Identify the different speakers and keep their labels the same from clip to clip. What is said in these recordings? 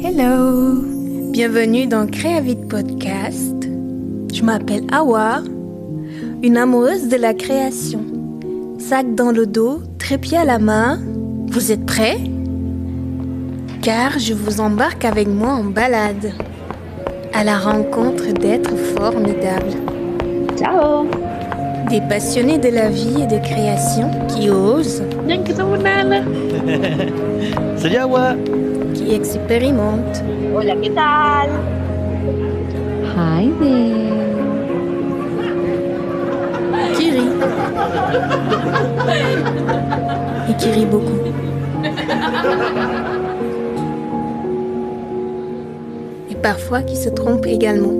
Speaker 1: Hello, bienvenue dans Créavite Podcast. Je m'appelle Awa, une amoureuse de la création. Sac dans le dos, trépied à la main. Vous êtes prêts? Car je vous embarque avec moi en balade, à la rencontre d'êtres formidables.
Speaker 2: Ciao.
Speaker 1: Des passionnés de la vie et de création qui osent,
Speaker 2: Yang ketemu Nana.
Speaker 3: Salut Awa.
Speaker 1: qui expérimentent.
Speaker 2: Hola, ¿qué tal?
Speaker 4: Hi there.
Speaker 1: Qui rit. Et qui rit beaucoup. Et parfois qui se trompe également.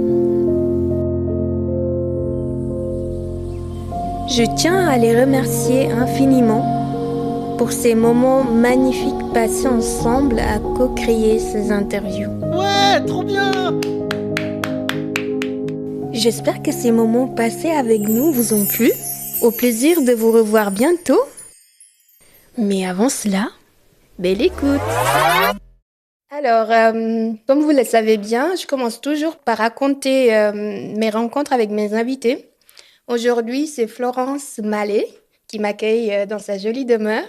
Speaker 1: Je tiens à les remercier infiniment pour ces moments magnifiques passés ensemble à co-créer ces interviews.
Speaker 3: Ouais, trop bien.
Speaker 1: J'espère que ces moments passés avec nous vous ont plu. Au plaisir de vous revoir bientôt. Mais avant cela, belle écoute. Alors, comme vous le savez bien, je commence toujours par raconter mes rencontres avec mes invités. Aujourd'hui, c'est Florence Mallet qui m'accueille dans sa jolie demeure.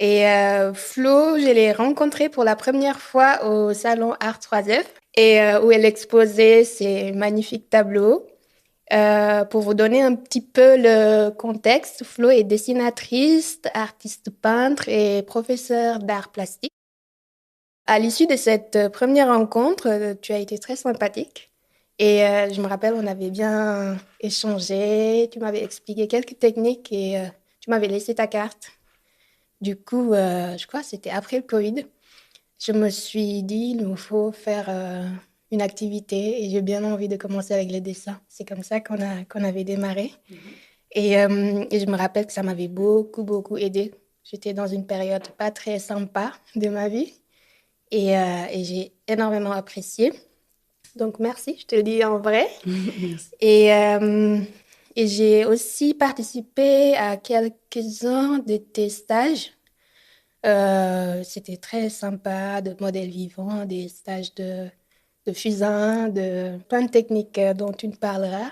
Speaker 1: Et Flo, je l'ai rencontrée pour la première fois au salon Art 3F et où elle exposait ses magnifiques tableaux. Pour vous donner un petit peu le contexte, Flo est dessinatrice, artiste peintre et professeure d'art plastique. À l'issue de cette première rencontre, tu as été très sympathique. Et je me rappelle, on avait bien échangé, tu m'avais expliqué quelques techniques et tu m'avais laissé ta carte. Du coup, je crois que c'était après le Covid. Je me suis dit, il nous faut faire une activité et j'ai bien envie de commencer avec le dessin. C'est comme ça qu'on avait démarré. Et je me rappelle que ça m'avait beaucoup aidé. J'étais dans une période pas très sympa de ma vie et j'ai énormément apprécié. Donc, merci, je te le dis en vrai.
Speaker 4: Merci.
Speaker 1: Et j'ai aussi participé à quelques-uns de tes stages. C'était très sympa, de modèles vivants, des stages de fusain, de plein de techniques dont tu nous parleras.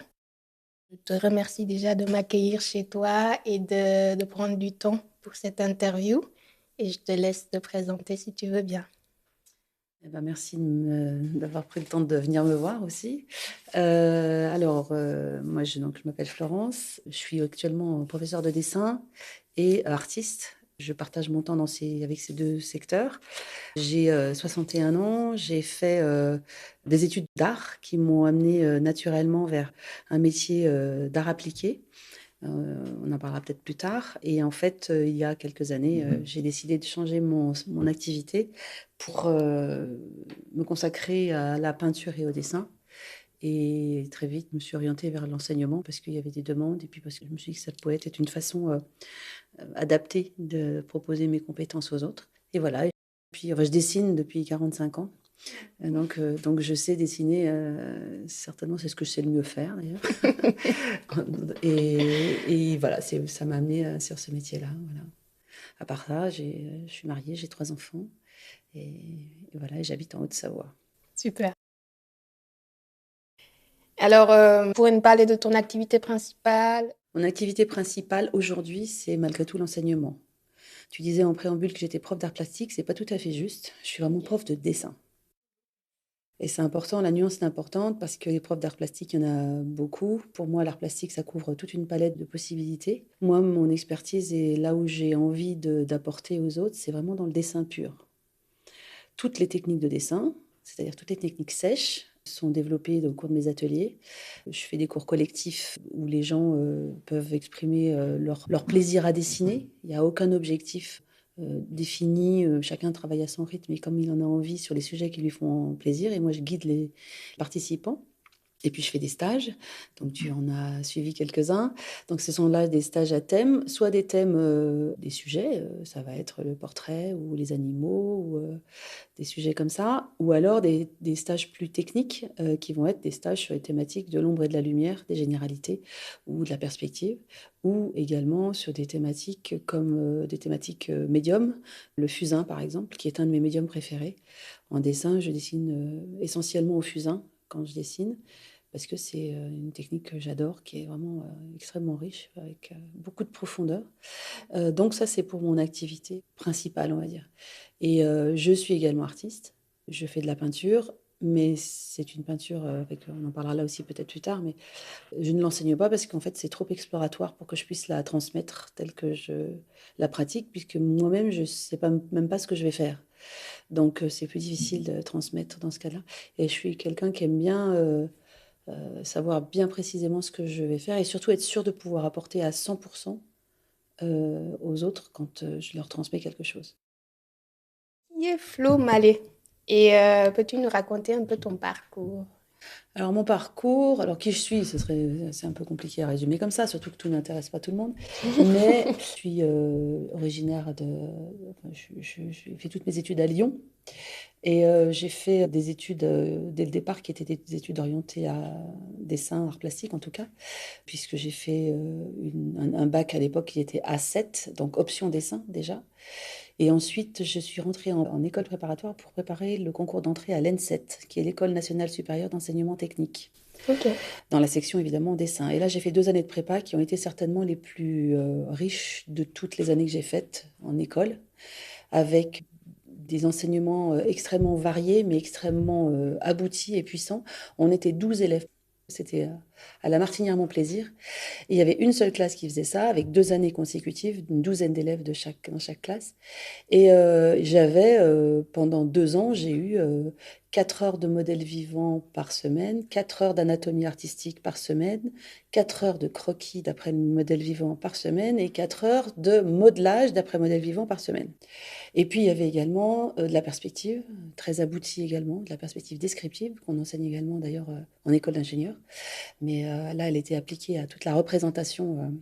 Speaker 1: Je te remercie déjà de m'accueillir chez toi et de prendre du temps pour cette interview. Et je te laisse te présenter si tu veux bien.
Speaker 4: Eh ben, merci d'avoir pris le temps de venir me voir aussi. Moi, je m'appelle Florence. Je suis actuellement professeure de dessin et artiste. Je partage mon temps avec ces deux secteurs. J'ai 61 ans. J'ai fait des études d'art qui m'ont amenée naturellement vers un métier d'art appliqué. On en parlera peut-être plus tard. Et en fait, il y a quelques années, j'ai décidé de changer mon activité pour me consacrer à la peinture et au dessin. Et très vite, je me suis orientée vers l'enseignement parce qu'il y avait des demandes et puis parce que je me suis dit que ça pouvait être une façon adaptée de proposer mes compétences aux autres. Et voilà. Et puis, je dessine depuis 45 ans. Donc je sais dessiner, certainement c'est ce que je sais le mieux faire d'ailleurs. et voilà, ça m'a amené sur ce métier-là. Voilà. À part ça, je suis mariée, j'ai 3 enfants et voilà, et j'habite en Haute-Savoie.
Speaker 1: Super. Alors, vous pourriez nous parler de ton activité principale?
Speaker 4: Mon activité principale aujourd'hui, c'est malgré tout l'enseignement. Tu disais en préambule que j'étais prof d'art plastique, c'est pas tout à fait juste. Je suis vraiment prof de dessin. Et c'est important, la nuance est importante parce que les profs d'art plastique, il y en a beaucoup. Pour moi, l'art plastique, ça couvre toute une palette de possibilités. Moi, mon expertise et là où j'ai envie d'apporter aux autres, c'est vraiment dans le dessin pur. Toutes les techniques de dessin, c'est-à-dire toutes les techniques sèches, sont développées au cours de mes ateliers. Je fais des cours collectifs où les gens peuvent exprimer leur plaisir à dessiner. Il n'y a aucun objectif défini, chacun travaille à son rythme et comme il en a envie sur les sujets qui lui font plaisir. Et moi, je guide les participants. Et puis, je fais des stages. Donc, tu en as suivi quelques-uns. Donc, ce sont là des stages à thème, soit des thèmes, des sujets. Ça va être le portrait ou les animaux ou des sujets comme ça, ou alors des stages plus techniques qui vont être des stages sur les thématiques de l'ombre et de la lumière, des généralités ou de la perspective, ou également sur des thématiques comme des thématiques médium, le fusain par exemple, qui est un de mes médiums préférés. En dessin, je dessine essentiellement au fusain quand je dessine, parce que c'est une technique que j'adore, qui est vraiment extrêmement riche, avec beaucoup de profondeur. Donc ça, c'est pour mon activité principale, on va dire. Et je suis également artiste. Je fais de la peinture, mais c'est une peinture, on en parlera là aussi peut-être plus tard, mais je ne l'enseigne pas parce qu'en fait, c'est trop exploratoire pour que je puisse la transmettre telle que je la pratique, puisque moi-même, je ne sais pas, même pas ce que je vais faire. Donc, c'est plus difficile de transmettre dans ce cas-là. Et je suis quelqu'un qui aime bien savoir bien précisément ce que je vais faire et surtout être sûr de pouvoir apporter à 100% aux autres quand je leur transmets quelque chose.
Speaker 1: Qui est Flo Mallet? Et peux-tu nous raconter un peu ton parcours?
Speaker 4: Alors mon parcours, alors qui je suis, c'est un peu compliqué à résumer comme ça, surtout que tout n'intéresse pas tout le monde. Mais je suis originaire de, enfin, j'ai fait toutes mes études à Lyon et j'ai fait des études dès le départ qui étaient des études orientées à dessin, art plastique en tout cas, puisque j'ai fait un bac à l'époque qui était A7, donc option dessin déjà. Et ensuite, je suis rentrée en école préparatoire pour préparer le concours d'entrée à l'ENSET, qui est l'École nationale supérieure d'enseignement technique,
Speaker 1: Ok.
Speaker 4: dans la section évidemment dessin. Et là, j'ai fait 2 années de prépa qui ont été certainement les plus riches de toutes les années que j'ai faites en école, avec des enseignements extrêmement variés, mais extrêmement aboutis et puissants. On était 12 élèves. C'était à la Martinière-Montplaisir. Et il y avait une seule classe qui faisait ça, avec 2 années consécutives, une douzaine d'élèves dans chaque classe. Et pendant 2 ans, j'ai eu 4 heures de modèle vivant par semaine, 4 heures d'anatomie artistique par semaine, 4 heures de croquis d'après le modèle vivant par semaine et 4 heures de modelage d'après modèle vivant par semaine. Et puis, il y avait également de la perspective, très aboutie également, de la perspective descriptive, qu'on enseigne également d'ailleurs en école d'ingénieur. Mais là, elle était appliquée à toute la représentation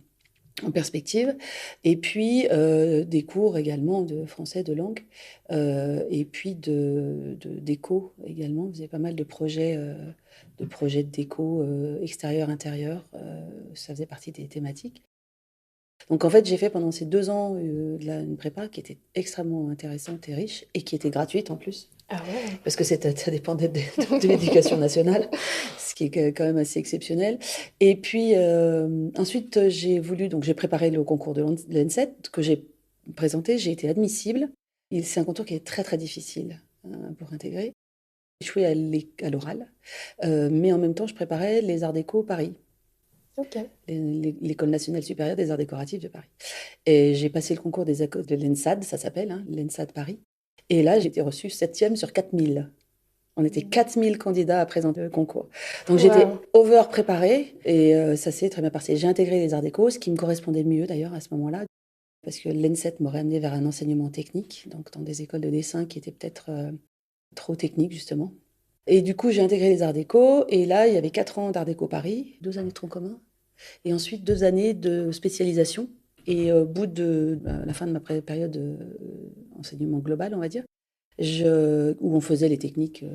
Speaker 4: en perspective, et puis des cours également de français, de langue, et puis d'éco également. Vous avez pas mal de projets de déco extérieur, intérieur, ça faisait partie des thématiques. Donc en fait, j'ai fait pendant ces 2 ans une prépa qui était extrêmement intéressante et riche, et qui était gratuite en plus.
Speaker 1: Ah ouais.
Speaker 4: Parce que ça dépendait de l'éducation nationale, ce qui est quand même assez exceptionnel. Et puis ensuite, j'ai préparé le concours de l'ENSET que j'ai présenté, j'ai été admissible. C'est un concours qui est très très difficile pour intégrer. J'ai échoué à l'oral, mais en même temps, je préparais les Arts Déco Paris,
Speaker 1: Ok.
Speaker 4: l'École nationale supérieure des arts décoratifs de Paris. Et j'ai passé le concours de l'ENSAD, ça s'appelle, hein, l'ENSAD Paris. Et là, j'ai été reçue 7e sur 4000. On était 4000 candidats à présenter le concours. Donc j'étais
Speaker 1: Wow.
Speaker 4: over-préparée et ça s'est très bien passé. J'ai intégré les arts déco, ce qui me correspondait le mieux d'ailleurs à ce moment-là, parce que l'ENSET m'aurait amené vers un enseignement technique, donc dans des écoles de dessin qui étaient peut-être trop techniques justement. Et du coup, j'ai intégré les arts déco et là, il y avait 4 ans d'arts déco Paris, 2 années de tronc commun, et ensuite 2 années de spécialisation. Et au bout de la fin de ma période enseignement global, on va dire, où on faisait les techniques,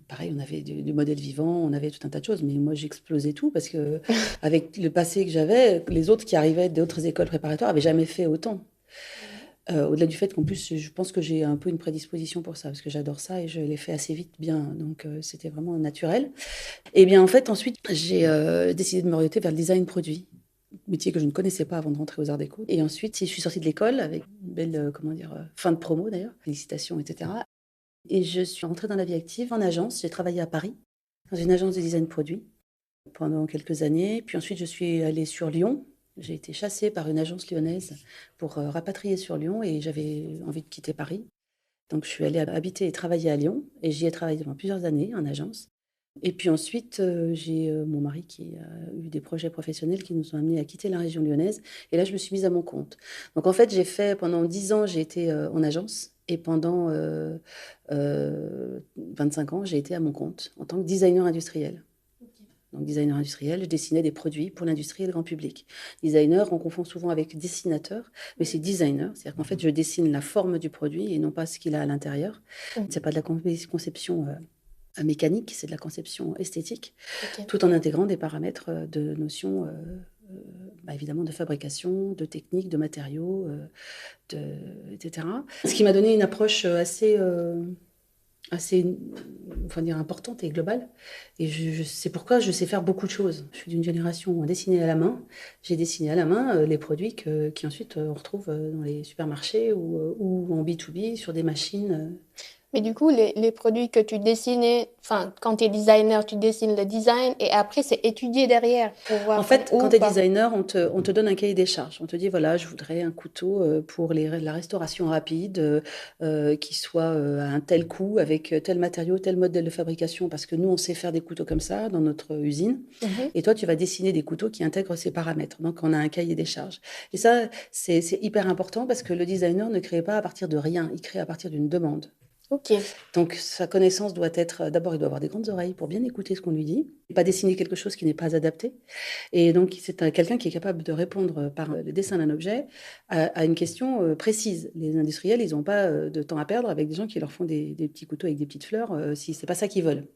Speaker 4: pareil, on avait du modèle vivant, on avait tout un tas de choses, mais moi j'explosais tout parce que avec le passé que j'avais, les autres qui arrivaient d'autres écoles préparatoires n'avaient jamais fait autant. Au-delà du fait qu'en plus, je pense que j'ai un peu une prédisposition pour ça, parce que j'adore ça et je l'ai fait assez vite bien, donc c'était vraiment naturel. Et bien en fait, ensuite, j'ai décidé de m'orienter vers le design produit, métier que je ne connaissais pas avant de rentrer aux Arts Déco. Et ensuite, je suis sortie de l'école avec une belle, fin de promo d'ailleurs, félicitations, etc. Et je suis rentrée dans la vie active en agence. J'ai travaillé à Paris, dans une agence de design produit, pendant quelques années. Puis ensuite, je suis allée sur Lyon. J'ai été chassée par une agence lyonnaise pour rapatrier sur Lyon et j'avais envie de quitter Paris. Donc, je suis allée habiter et travailler à Lyon et j'y ai travaillé pendant plusieurs années en agence. Et puis ensuite, j'ai mon mari qui a eu des projets professionnels qui nous ont amenés à quitter la région lyonnaise. Et là, je me suis mise à mon compte. Donc en fait, pendant 10 ans, j'ai été en agence. Et pendant 25 ans, j'ai été à mon compte en tant que designer industriel. Donc designer industriel, je dessinais des produits pour l'industrie et le grand public. Designer, on confond souvent avec dessinateur, mais c'est designer, c'est-à-dire qu'en fait je dessine la forme du produit et non pas ce qu'il a à l'intérieur. C'est pas de la conception mécanique, c'est de la conception esthétique, tout en intégrant des paramètres de notions évidemment de fabrication, de technique, de matériaux, etc. Ce qui m'a donné une approche assez importante et globale. Et c'est pourquoi je sais faire beaucoup de choses. Je suis d'une génération où on dessinait à la main. J'ai dessiné à la main les produits qui ensuite on retrouve dans les supermarchés ou en B2B sur des machines.
Speaker 1: Mais du coup, les produits que tu dessinais, quand tu es designer, tu dessines le design et après, c'est étudié derrière pour voir.
Speaker 4: En fait, quand tu es designer, on te donne un cahier des charges. On te dit, voilà, je voudrais un couteau pour la restauration rapide qui soit à un tel coût, avec tel matériau, tel modèle de fabrication, parce que nous, on sait faire des couteaux comme ça dans notre usine. Et toi, tu vas dessiner des couteaux qui intègrent ces paramètres. Donc, on a un cahier des charges. Et ça, c'est hyper important parce que le designer ne crée pas à partir de rien. Il crée à partir d'une demande.
Speaker 1: Ok.
Speaker 4: Donc, sa connaissance doit être... D'abord, il doit avoir des grandes oreilles pour bien écouter ce qu'on lui dit, et pas dessiner quelque chose qui n'est pas adapté. Et donc, c'est quelqu'un qui est capable de répondre par le dessin d'un objet à une question précise. Les industriels, ils n'ont pas de temps à perdre avec des gens qui leur font des petits couteaux avec des petites fleurs, si ce n'est pas ça qu'ils veulent.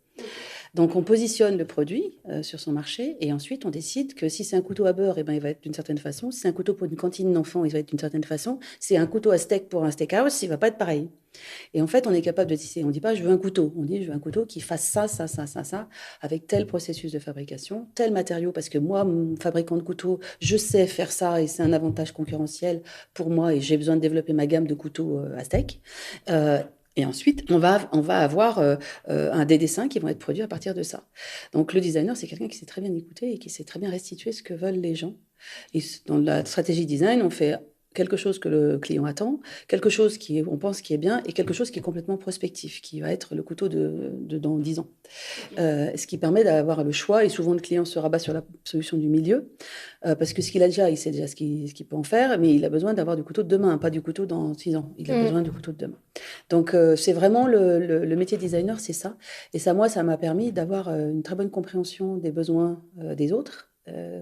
Speaker 4: Donc, on positionne le produit sur son marché et ensuite, on décide que si c'est un couteau à beurre, il va être d'une certaine façon. Si c'est un couteau pour une cantine d'enfants, il va être d'une certaine façon. Si c'est un couteau à steak pour un steakhouse, il ne va pas être pareil. Et en fait, on est capable de tisser. On ne dit pas « je veux un couteau ». On dit « je veux un couteau qui fasse ça, ça, ça, ça, ça, avec tel processus de fabrication, tel matériau, parce que moi, mon fabricant de couteaux, je sais faire ça et c'est un avantage concurrentiel pour moi et j'ai besoin de développer ma gamme de couteaux à steak ». Et ensuite, on va avoir des dessins qui vont être produits à partir de ça. Donc, le designer, c'est quelqu'un qui sait très bien écouter et qui sait très bien restituer ce que veulent les gens. Et dans la stratégie design, on fait quelque chose que le client attend, quelque chose on pense qui est bien et quelque chose qui est complètement prospectif, qui va être le couteau de dans 10 ans. Ce qui permet d'avoir le choix et souvent le client se rabat sur la solution du milieu parce que ce qu'il a déjà, il sait déjà ce qu'il peut en faire, mais il a besoin d'avoir du couteau de demain, pas du couteau dans 6 ans. Il a besoin du couteau de demain. Donc, c'est vraiment le métier de designer, c'est ça. Et ça, moi, ça m'a permis d'avoir une très bonne compréhension des besoins des autres.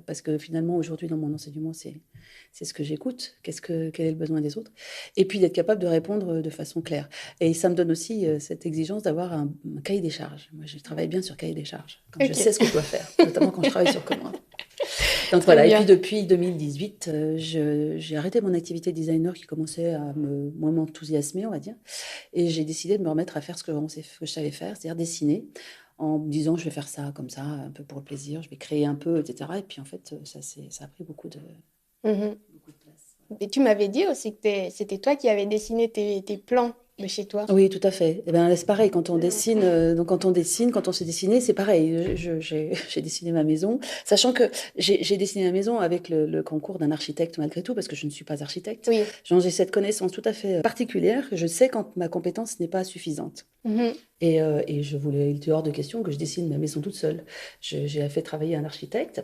Speaker 4: Parce que finalement, aujourd'hui, dans mon enseignement, c'est ce que j'écoute, quel est le besoin des autres, et puis d'être capable de répondre de façon claire. Et ça me donne aussi cette exigence d'avoir un cahier des charges. Moi, je travaille bien sur cahier des charges, quand je sais ce que je dois faire, notamment quand je travaille sur commande. Donc voilà, et puis depuis 2018, j'ai arrêté mon activité de designer qui commençait à moins m'enthousiasmer, on va dire, et j'ai décidé de me remettre à faire ce que je savais faire, c'est-à-dire dessiner, en me disant je vais faire ça comme ça, un peu pour le plaisir, je vais créer un peu, etc. Et puis en fait, ça a pris beaucoup de place.
Speaker 1: Et tu m'avais dit aussi que c'était toi qui avais dessiné tes plans de chez toi.
Speaker 4: Oui, tout à fait. Et c'est pareil, quand on dessine, quand on se dessiner, c'est pareil. J'ai dessiné ma maison, sachant que j'ai dessiné ma maison avec le concours d'un architecte malgré tout, parce que je ne suis pas architecte.
Speaker 1: Oui.
Speaker 4: J'ai cette connaissance tout à fait particulière que je sais quand ma compétence n'est pas suffisante. Et il était hors de question que je dessine ma maison toute seule. J'ai fait travailler un architecte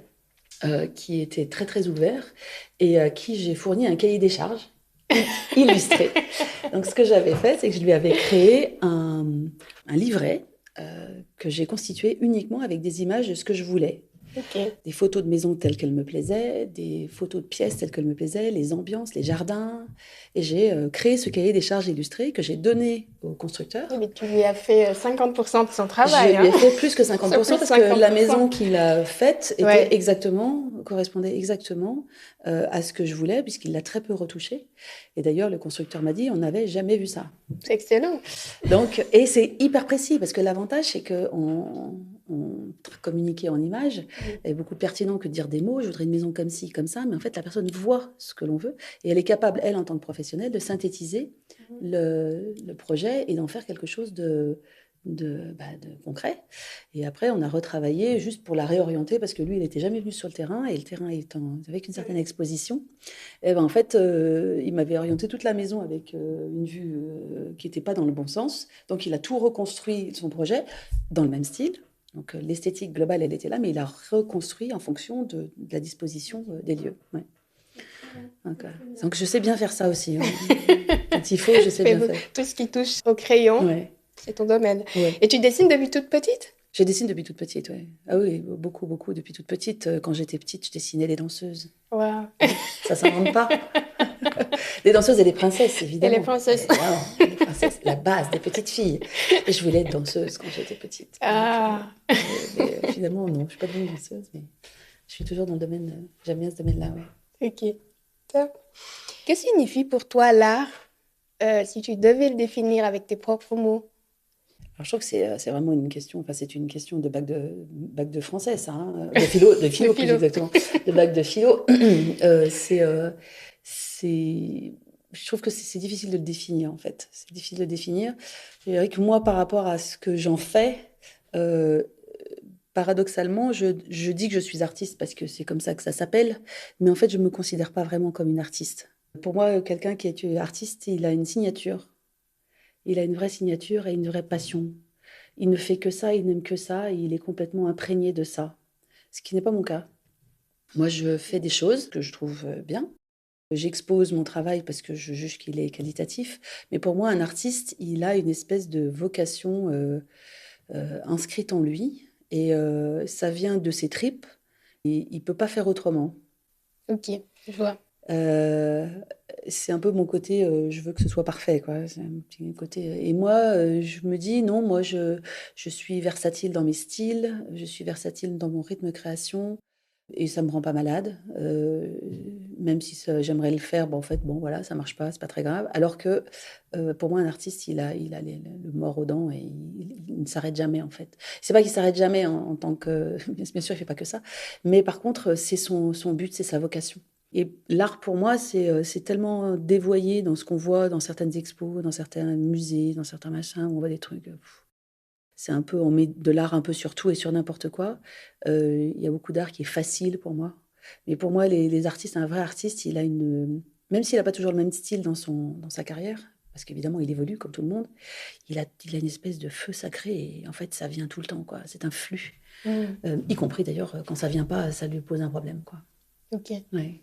Speaker 4: qui était très très ouvert et à qui j'ai fourni un cahier des charges illustré. Donc ce que j'avais fait, c'est que je lui avais créé un livret que j'ai constitué uniquement avec des images de ce que je voulais. Des photos de maisons telles qu'elles me plaisaient, des photos de pièces telles qu'elles me plaisaient, les ambiances, les jardins. Et j'ai créé ce cahier des charges illustré que j'ai donné au constructeur.
Speaker 1: Oui, mais tu lui as fait 50% de son travail.
Speaker 4: Je lui ai fait plus que 50% parce que la maison qu'il a faite correspondait exactement à ce que je voulais, puisqu'il l'a très peu retouché. Et d'ailleurs, le constructeur m'a dit, on n'avait jamais vu ça.
Speaker 1: C'est excellent.
Speaker 4: Donc, et c'est hyper précis, parce que l'avantage, c'est qu'on communiquer en images est beaucoup plus pertinent que de dire des mots. Je voudrais une maison comme ci, comme ça. Mais en fait, la personne voit ce que l'on veut et elle est capable, elle, en tant que professionnelle, de synthétiser le projet et d'en faire quelque chose de concret. Et après, on a retravaillé juste pour la réorienter parce que lui, il n'était jamais venu sur le terrain et le terrain étant avec une certaine exposition. Et en fait, il m'avait orienté toute la maison avec une vue qui n'était pas dans le bon sens. Donc, il a tout reconstruit son projet dans le même style. Donc, l'esthétique globale, elle était là, mais il a reconstruit en fonction de la disposition des lieux. Ouais. Donc, je sais bien faire ça aussi. Quand il faut, je sais bien faire.
Speaker 1: Tout ce qui touche au crayon, c'est ton domaine.
Speaker 4: Ouais.
Speaker 1: Et tu dessines depuis toute petite ?
Speaker 4: Je dessine depuis toute petite, ouais. Ah oui, beaucoup, beaucoup depuis toute petite. Quand j'étais petite, je dessinais les danseuses.
Speaker 1: Waouh.
Speaker 4: Ça s'invente pas. Les danseuses et les princesses,
Speaker 1: Et
Speaker 4: évidemment.
Speaker 1: les princesses.
Speaker 4: Évidemment, les princesses, la base des petites filles. Et je voulais être danseuse quand j'étais petite.
Speaker 1: Ah.
Speaker 4: Mais finalement, non, je suis pas devenue danseuse, mais je suis toujours dans le domaine. J'aime bien ce domaine-là, ouais.
Speaker 1: Ok. Top. Que signifie pour toi l'art, si tu devais le définir avec tes propres mots?
Speaker 4: Alors, je trouve que c'est vraiment une question, enfin, c'est une question de bac de français, ça, hein, de philo,
Speaker 1: De
Speaker 4: plus
Speaker 1: philo.
Speaker 4: exactement, de bac de philo. Je trouve que c'est difficile de le définir, en fait. C'est difficile de le définir. Je dirais que moi, par rapport à ce que j'en fais, euh, paradoxalement, je dis que je suis artiste parce que c'est comme ça que ça s'appelle, mais en fait, je me considère pas vraiment comme une artiste. Pour moi, quelqu'un qui est artiste, il a une signature. Il a une vraie signature et une vraie passion. Il ne fait que ça, il n'aime que ça, et il est complètement imprégné de ça. Ce qui n'est pas mon cas. Moi, je fais des choses que je trouve bien. J'expose mon travail parce que je juge qu'il est qualitatif. Mais pour moi, un artiste, il a une espèce de vocation inscrite en lui. Et ça vient de ses tripes. Et il ne peut pas faire autrement.
Speaker 1: Ok, je vois.
Speaker 4: Euh, c'est un peu mon côté, je veux que ce soit parfait, quoi. C'est un petit côté. Et moi, je me dis, non, moi, je suis versatile dans mes styles, je suis versatile dans mon rythme de création, et ça me rend pas malade. Même si j'aimerais le faire, bon, en fait, bon, voilà, ça marche pas, c'est pas très grave. Alors que pour moi, un artiste, il a le mort aux dents et il ne s'arrête jamais, en fait. C'est pas qu'il s'arrête jamais en tant que. Bien sûr, il fait pas que ça. Mais par contre, c'est son but, c'est sa vocation. Et l'art, pour moi, c'est tellement dévoyé dans ce qu'on voit dans certaines expos, dans certains musées, dans certains machins, où on voit des trucs. C'est un peu, on met de l'art un peu sur tout et sur n'importe quoi. Il y a beaucoup d'art qui est facile pour moi. Mais pour moi, les artistes, un vrai artiste, il a une. Même s'il n'a pas toujours le même style dans sa carrière, parce qu'évidemment, il évolue comme tout le monde, il a une espèce de feu sacré et en fait, ça vient tout le temps, quoi. C'est un flux. Y compris d'ailleurs, quand ça vient pas, ça lui pose un problème, quoi.
Speaker 1: Ok,
Speaker 4: Ouais.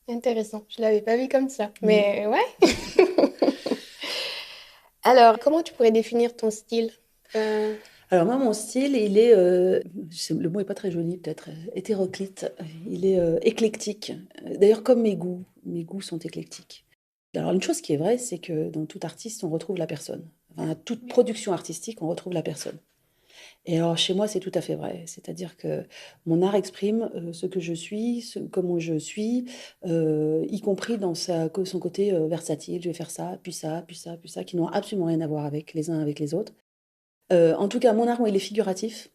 Speaker 1: intéressant. Je l'avais pas vu comme ça. Mais ouais. Alors, comment tu pourrais définir ton style?
Speaker 4: Alors moi, mon style, le mot est pas très joli, peut-être, hétéroclite. Il est éclectique. D'ailleurs, comme mes goûts sont éclectiques. Alors une chose qui est vraie, c'est que dans tout artiste, on retrouve la personne. Enfin, toute production artistique, on retrouve la personne. Et alors chez moi, c'est tout à fait vrai. C'est-à-dire que mon art exprime ce que je suis, comment je suis, y compris dans son côté versatile. Je vais faire ça, puis ça, puis ça, puis ça, qui n'ont absolument rien à voir avec les uns avec les autres. En tout cas, mon art, moi, il est figuratif.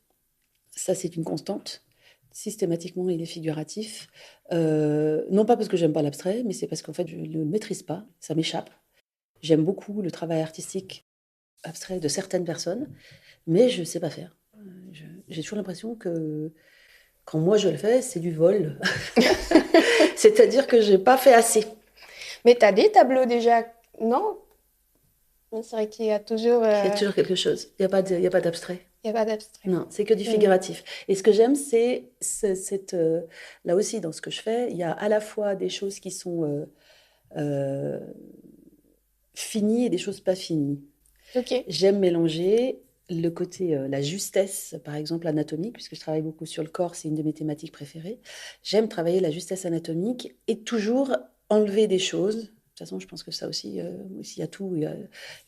Speaker 4: Ça, c'est une constante. Systématiquement, il est figuratif. Non pas parce que j'aime pas l'abstrait, mais c'est parce qu'en fait, je ne le maîtrise pas. Ça m'échappe. J'aime beaucoup le travail artistique abstrait de certaines personnes, mais je ne sais pas faire. J'ai toujours l'impression que quand moi je le fais, c'est du vol. C'est-à-dire que j'ai pas fait assez.
Speaker 1: Mais t'as des tableaux déjà, non? C'est vrai qu'il y a toujours.
Speaker 4: Il y a toujours quelque chose. Il y a pas d'abstrait.
Speaker 1: Il n'y a pas d'abstrait.
Speaker 4: Non, c'est que du figuratif. Et ce que j'aime, c'est là aussi, dans ce que je fais, il y a à la fois des choses qui sont euh, finies et des choses pas finies.
Speaker 1: Ok.
Speaker 4: J'aime mélanger le côté, la justesse, par exemple, anatomique, puisque je travaille beaucoup sur le corps, c'est une de mes thématiques préférées. J'aime travailler la justesse anatomique et toujours enlever des choses. De toute façon, je pense que ça aussi, il y a tout.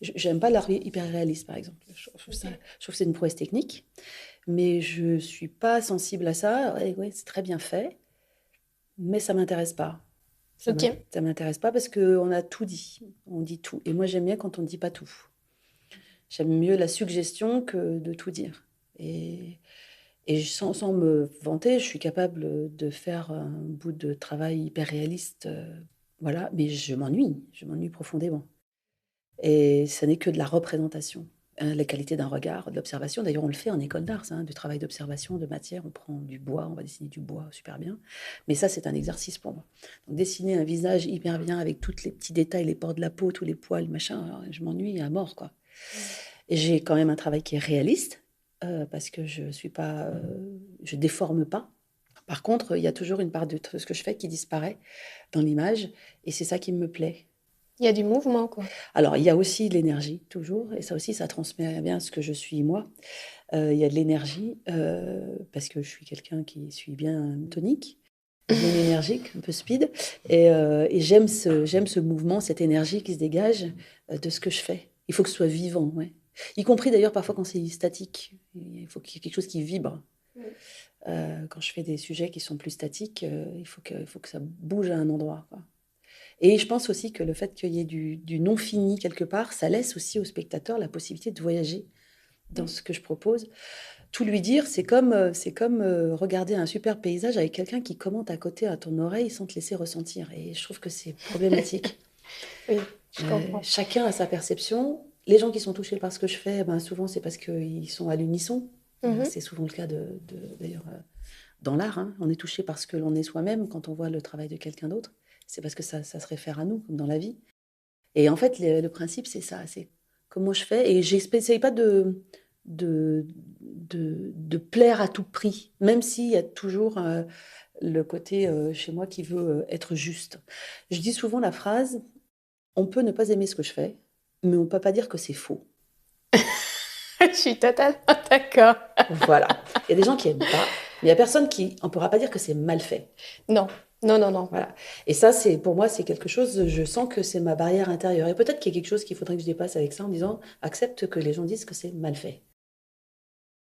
Speaker 4: J'aime pas l'art hyper réaliste, par exemple. Je trouve que c'est une prouesse technique, mais je suis pas sensible à ça. Ouais, c'est très bien fait, mais ça m'intéresse pas.
Speaker 1: Ok.
Speaker 4: Ça m'intéresse pas parce qu'on a tout dit. On dit tout. Et moi, j'aime bien quand on ne dit pas tout. J'aime mieux la suggestion que de tout dire. Et sans me vanter, je suis capable de faire un bout de travail hyper réaliste. Voilà, mais je m'ennuie profondément. Et ça n'est que de la représentation. La qualité d'un regard, de l'observation. D'ailleurs, on le fait en école d'art, ça, du travail d'observation, de matière. On prend du bois, on va dessiner du bois super bien. Mais ça, c'est un exercice pour moi. Donc, dessiner un visage hyper bien avec tous les petits détails, les pores de la peau, tous les poils, machin, alors, je m'ennuie à mort, quoi. Et j'ai quand même un travail qui est réaliste, parce que je déforme pas. Par contre, il y a toujours une part de ce que je fais qui disparaît dans l'image, et c'est ça qui me plaît.
Speaker 1: Il y a du mouvement, quoi.
Speaker 4: Alors, il y a aussi l'énergie, toujours, et ça aussi, ça transmet bien ce que je suis moi. Il y a de l'énergie, parce que je suis quelqu'un qui suis bien tonique, bien énergique, un peu speed, et j'aime ce mouvement, cette énergie qui se dégage de ce que je fais. Il faut que ce soit vivant, ouais. Y compris d'ailleurs parfois quand c'est statique. Il faut qu'il y ait quelque chose qui vibre. Quand je fais des sujets qui sont plus statiques, il faut que ça bouge à un endroit, quoi. Et je pense aussi que le fait qu'il y ait du non fini quelque part, ça laisse aussi au spectateur la possibilité de voyager dans ce que je propose. Tout lui dire, c'est comme regarder un super paysage avec quelqu'un qui commente à côté à ton oreille sans te laisser ressentir. Et je trouve que c'est problématique.
Speaker 1: Oui, je comprends.
Speaker 4: Chacun a sa perception. Les gens qui sont touchés par ce que je fais, ben, souvent c'est parce qu'ils sont à l'unisson. C'est souvent le cas d'ailleurs dans l'art. Hein. On est touché par ce que l'on est soi-même quand on voit le travail de quelqu'un d'autre. C'est parce que ça se réfère à nous, comme dans la vie. Et en fait, le principe, c'est ça. C'est comment je fais. Et j'essaye pas de plaire à tout prix, même s'il y a toujours le côté chez moi qui veut être juste. Je dis souvent la phrase, on peut ne pas aimer ce que je fais, mais on peut pas dire que c'est faux.
Speaker 1: Je suis totalement d'accord.
Speaker 4: Voilà. Il y a des gens qui aiment pas, mais il y a personne qui... On pourra pas dire que c'est mal fait.
Speaker 1: Non, non, non, non.
Speaker 4: Voilà. Et ça, pour moi, c'est quelque chose, je sens que c'est ma barrière intérieure. Et peut-être qu'il y a quelque chose qu'il faudrait que je dépasse avec ça en disant, accepte que les gens disent que c'est mal fait.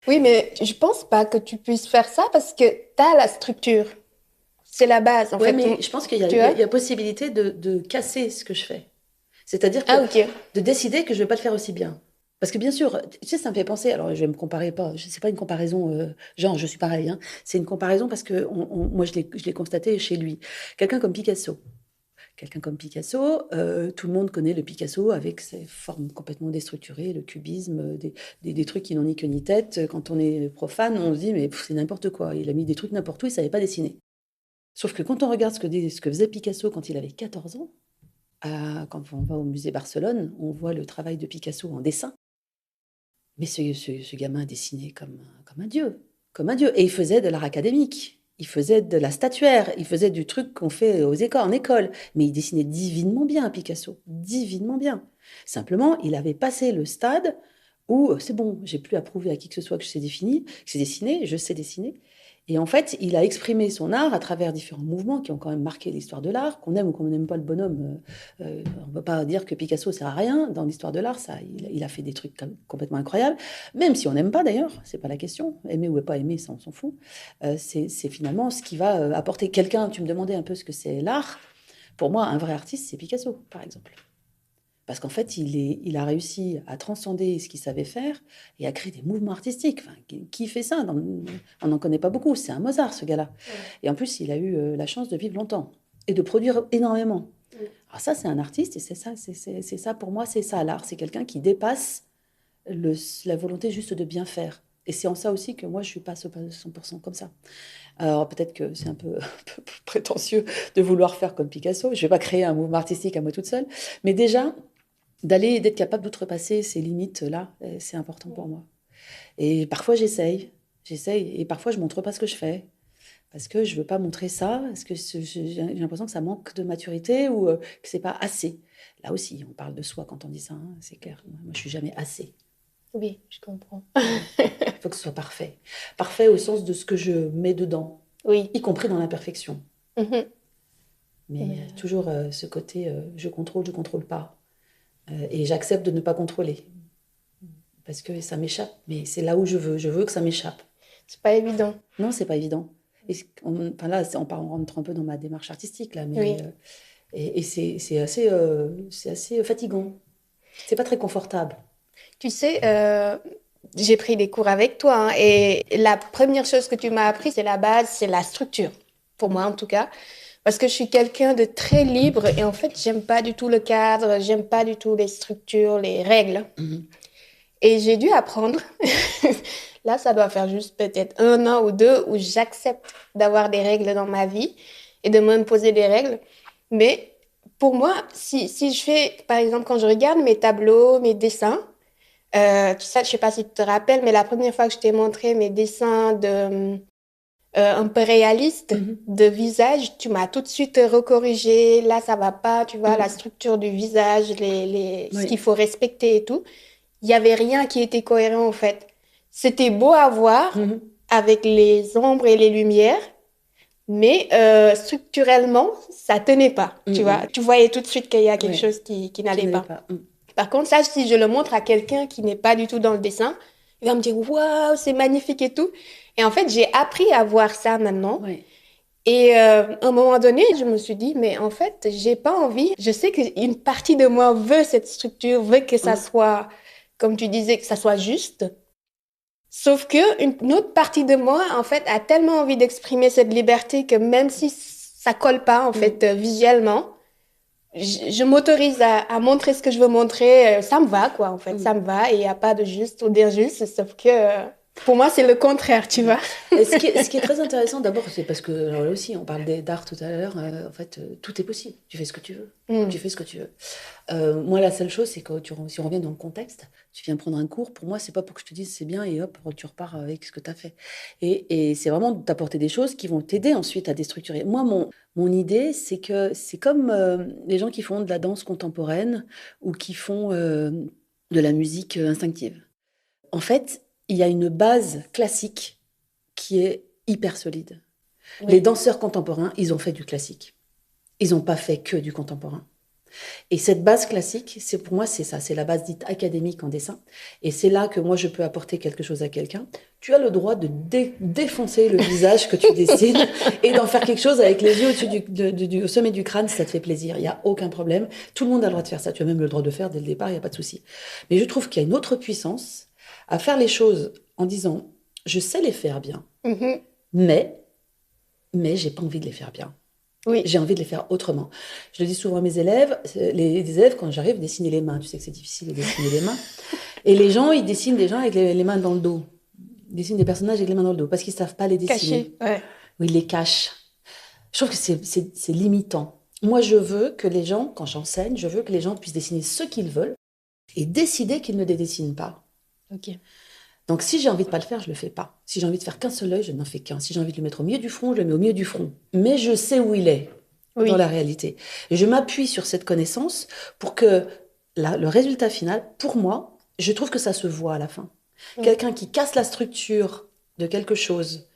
Speaker 1: Oui, mais je pense pas que tu puisses faire ça parce que tu as la structure. C'est la base, en
Speaker 4: Oui,
Speaker 1: fait.
Speaker 4: mais je pense qu'il y a possibilité de casser ce que je fais. C'est-à-dire de décider que je ne vais pas le faire aussi bien. Parce que bien sûr, tu sais, ça me fait penser, alors je vais me comparer pas, c'est pas une comparaison, genre je suis pareil, hein, c'est une comparaison parce que moi je l'ai constaté chez lui. Quelqu'un comme Picasso. Tout le monde connaît le Picasso avec ses formes complètement déstructurées, le cubisme, des trucs qui n'ont ni queue ni tête. Quand on est profane, on se dit, mais c'est n'importe quoi, il a mis des trucs n'importe où, il ne savait pas dessiner. Sauf que quand on regarde ce que faisait Picasso quand il avait 14 ans, quand on va au musée Barcelone, on voit le travail de Picasso en dessin. Mais ce gamin dessinait comme un dieu, comme un dieu. Et il faisait de l'art académique, il faisait de la statuaire, il faisait du truc qu'on fait en école. Mais il dessinait divinement bien, Picasso, divinement bien. Simplement, il avait passé le stade où c'est bon, j'ai plus à prouver à qui que ce soit que je sais dessiner, je sais dessiner. Et en fait, il a exprimé son art à travers différents mouvements qui ont quand même marqué l'histoire de l'art. Qu'on aime ou qu'on n'aime pas le bonhomme, on ne peut pas dire que Picasso ne sert à rien dans l'histoire de l'art. Il a fait des trucs complètement incroyables, même si on n'aime pas d'ailleurs, c'est pas la question. Aimer ou pas aimer, ça on s'en fout. C'est finalement ce qui va apporter quelqu'un. Tu me demandais un peu ce que c'est l'art. Pour moi, un vrai artiste, c'est Picasso, par exemple. Parce qu'en fait, il a réussi à transcender ce qu'il savait faire et à créer des mouvements artistiques. Enfin, qui fait ça On n'en connaît pas beaucoup. C'est un Mozart, ce gars-là. Ouais. Et en plus, il a eu la chance de vivre longtemps et de produire énormément. Ouais. Alors ça, c'est un artiste et c'est ça pour moi, c'est ça l'art. C'est quelqu'un qui dépasse la volonté juste de bien faire. Et c'est en ça aussi que moi, je ne suis pas 100% comme ça. Alors peut-être que c'est un peu prétentieux de vouloir faire comme Picasso. Je ne vais pas créer un mouvement artistique à moi toute seule. Mais déjà... d'être capable d'outrepasser ces limites-là, c'est important pour moi. Et parfois, j'essaye, et parfois, je ne montre pas ce que je fais, parce que je ne veux pas montrer ça, parce que j'ai l'impression que ça manque de maturité ou que ce n'est pas assez. Là aussi, on parle de soi quand on dit ça, hein, c'est clair. Moi, je ne suis jamais assez.
Speaker 1: Oui, je comprends.
Speaker 4: Il faut que ce soit parfait. Parfait au sens de ce que je mets dedans,
Speaker 1: oui.
Speaker 4: Y compris dans l'imperfection. Mais toujours ce côté je contrôle pas. Et j'accepte de ne pas contrôler. Parce que ça m'échappe. Mais c'est là où je veux que ça m'échappe.
Speaker 1: C'est pas évident.
Speaker 4: Non, c'est pas évident. Là, on rentre un peu dans ma démarche artistique, là. Mais, oui. Et c'est assez fatigant. C'est pas très confortable.
Speaker 1: Tu sais, j'ai pris des cours avec toi. Hein, et la première chose que tu m'as appris, c'est la base, c'est la structure. Pour moi, en tout cas. Parce que je suis quelqu'un de très libre et en fait, j'aime pas du tout le cadre, j'aime pas du tout les structures, les règles. Et j'ai dû apprendre. Là, ça doit faire juste peut-être 1 an ou 2 où j'accepte d'avoir des règles dans ma vie et de m'imposer des règles. Mais pour moi, si je fais, par exemple, quand je regarde mes tableaux, mes dessins, tu sais, je sais pas si tu te rappelles, mais la première fois que je t'ai montré mes dessins un peu réaliste de visage, tu m'as tout de suite recorrigé. Là, ça va pas, tu vois, la structure du visage, ce qu'il faut respecter et tout. Il y avait rien qui était cohérent, en fait. C'était beau à voir avec les ombres et les lumières, mais structurellement, ça tenait pas, tu vois. Tu voyais tout de suite qu'il y a quelque chose qui n'allait pas. Par contre, ça, si je le montre à quelqu'un qui n'est pas du tout dans le dessin, il va me dire « Waouh, c'est magnifique et tout ». Et en fait, j'ai appris à voir ça maintenant. Et à un moment donné, je me suis dit « Mais en fait, j'ai pas envie. Je sais qu'une partie de moi veut cette structure, veut que ça soit, comme tu disais, que ça soit juste. » Sauf que une autre partie de moi, en fait, a tellement envie d'exprimer cette liberté que même si ça colle pas, en fait, visuellement, je m'autorise à montrer ce que je veux montrer. Ça me va, quoi, en fait. Ça me va et il n'y a pas de juste ou d'injuste. Sauf que pour moi, c'est le contraire, tu vois.
Speaker 4: Et ce qui est très intéressant, d'abord, c'est parce que là aussi, on parle d'art tout à l'heure. En fait, tout est possible. Tu fais ce que tu veux. Tu fais ce que tu veux. Moi, la seule chose, c'est que si on revient dans le contexte, tu viens prendre un cours. Pour moi, c'est pas pour que je te dise c'est bien et hop, tu repars avec ce que tu as fait. Et c'est vraiment d'apporter des choses qui vont t'aider ensuite à déstructurer. Moi, mon idée, c'est que c'est comme les gens qui font de la danse contemporaine ou qui font de la musique instinctive. En fait, il y a une base classique qui est hyper solide. Les danseurs contemporains, ils ont fait du classique. Ils n'ont pas fait que du contemporain. Et cette base classique, pour moi, c'est ça. C'est la base dite académique en dessin. Et c'est là que moi, je peux apporter quelque chose à quelqu'un. Tu as le droit de défoncer le visage que tu dessines et d'en faire quelque chose avec les yeux au-dessus au sommet du crâne si ça te fait plaisir. Il n'y a aucun problème. Tout le monde a le droit de faire ça. Tu as même le droit de faire dès le départ, il n'y a pas de souci. Mais je trouve qu'il y a une autre puissance à faire les choses en disant « je sais les faire bien, mais j'ai pas envie de les faire bien. J'ai envie de les faire autrement. » Je le dis souvent à mes élèves, les élèves, quand j'arrive, dessiner les mains. Tu sais que c'est difficile de dessiner les mains. Et les gens, ils dessinent des gens avec les mains dans le dos. Ils dessinent des personnages avec les mains dans le dos parce qu'ils savent pas les dessiner.
Speaker 1: Caché,
Speaker 4: Oui, ils les cachent. Je trouve que c'est limitant. Moi, je veux que les gens, quand j'enseigne, je veux que les gens puissent dessiner ce qu'ils veulent et décider qu'ils ne les dessinent pas. Donc, si j'ai envie de pas le faire, je le fais pas. Si j'ai envie de faire qu'un seul œil, je n'en fais qu'un. Si j'ai envie de le mettre au milieu du front, je le mets au milieu du front. Mais je sais où il est dans la réalité. Et je m'appuie sur cette connaissance pour que le résultat final, pour moi, je trouve que ça se voit à la fin. Quelqu'un qui casse la structure de quelque chose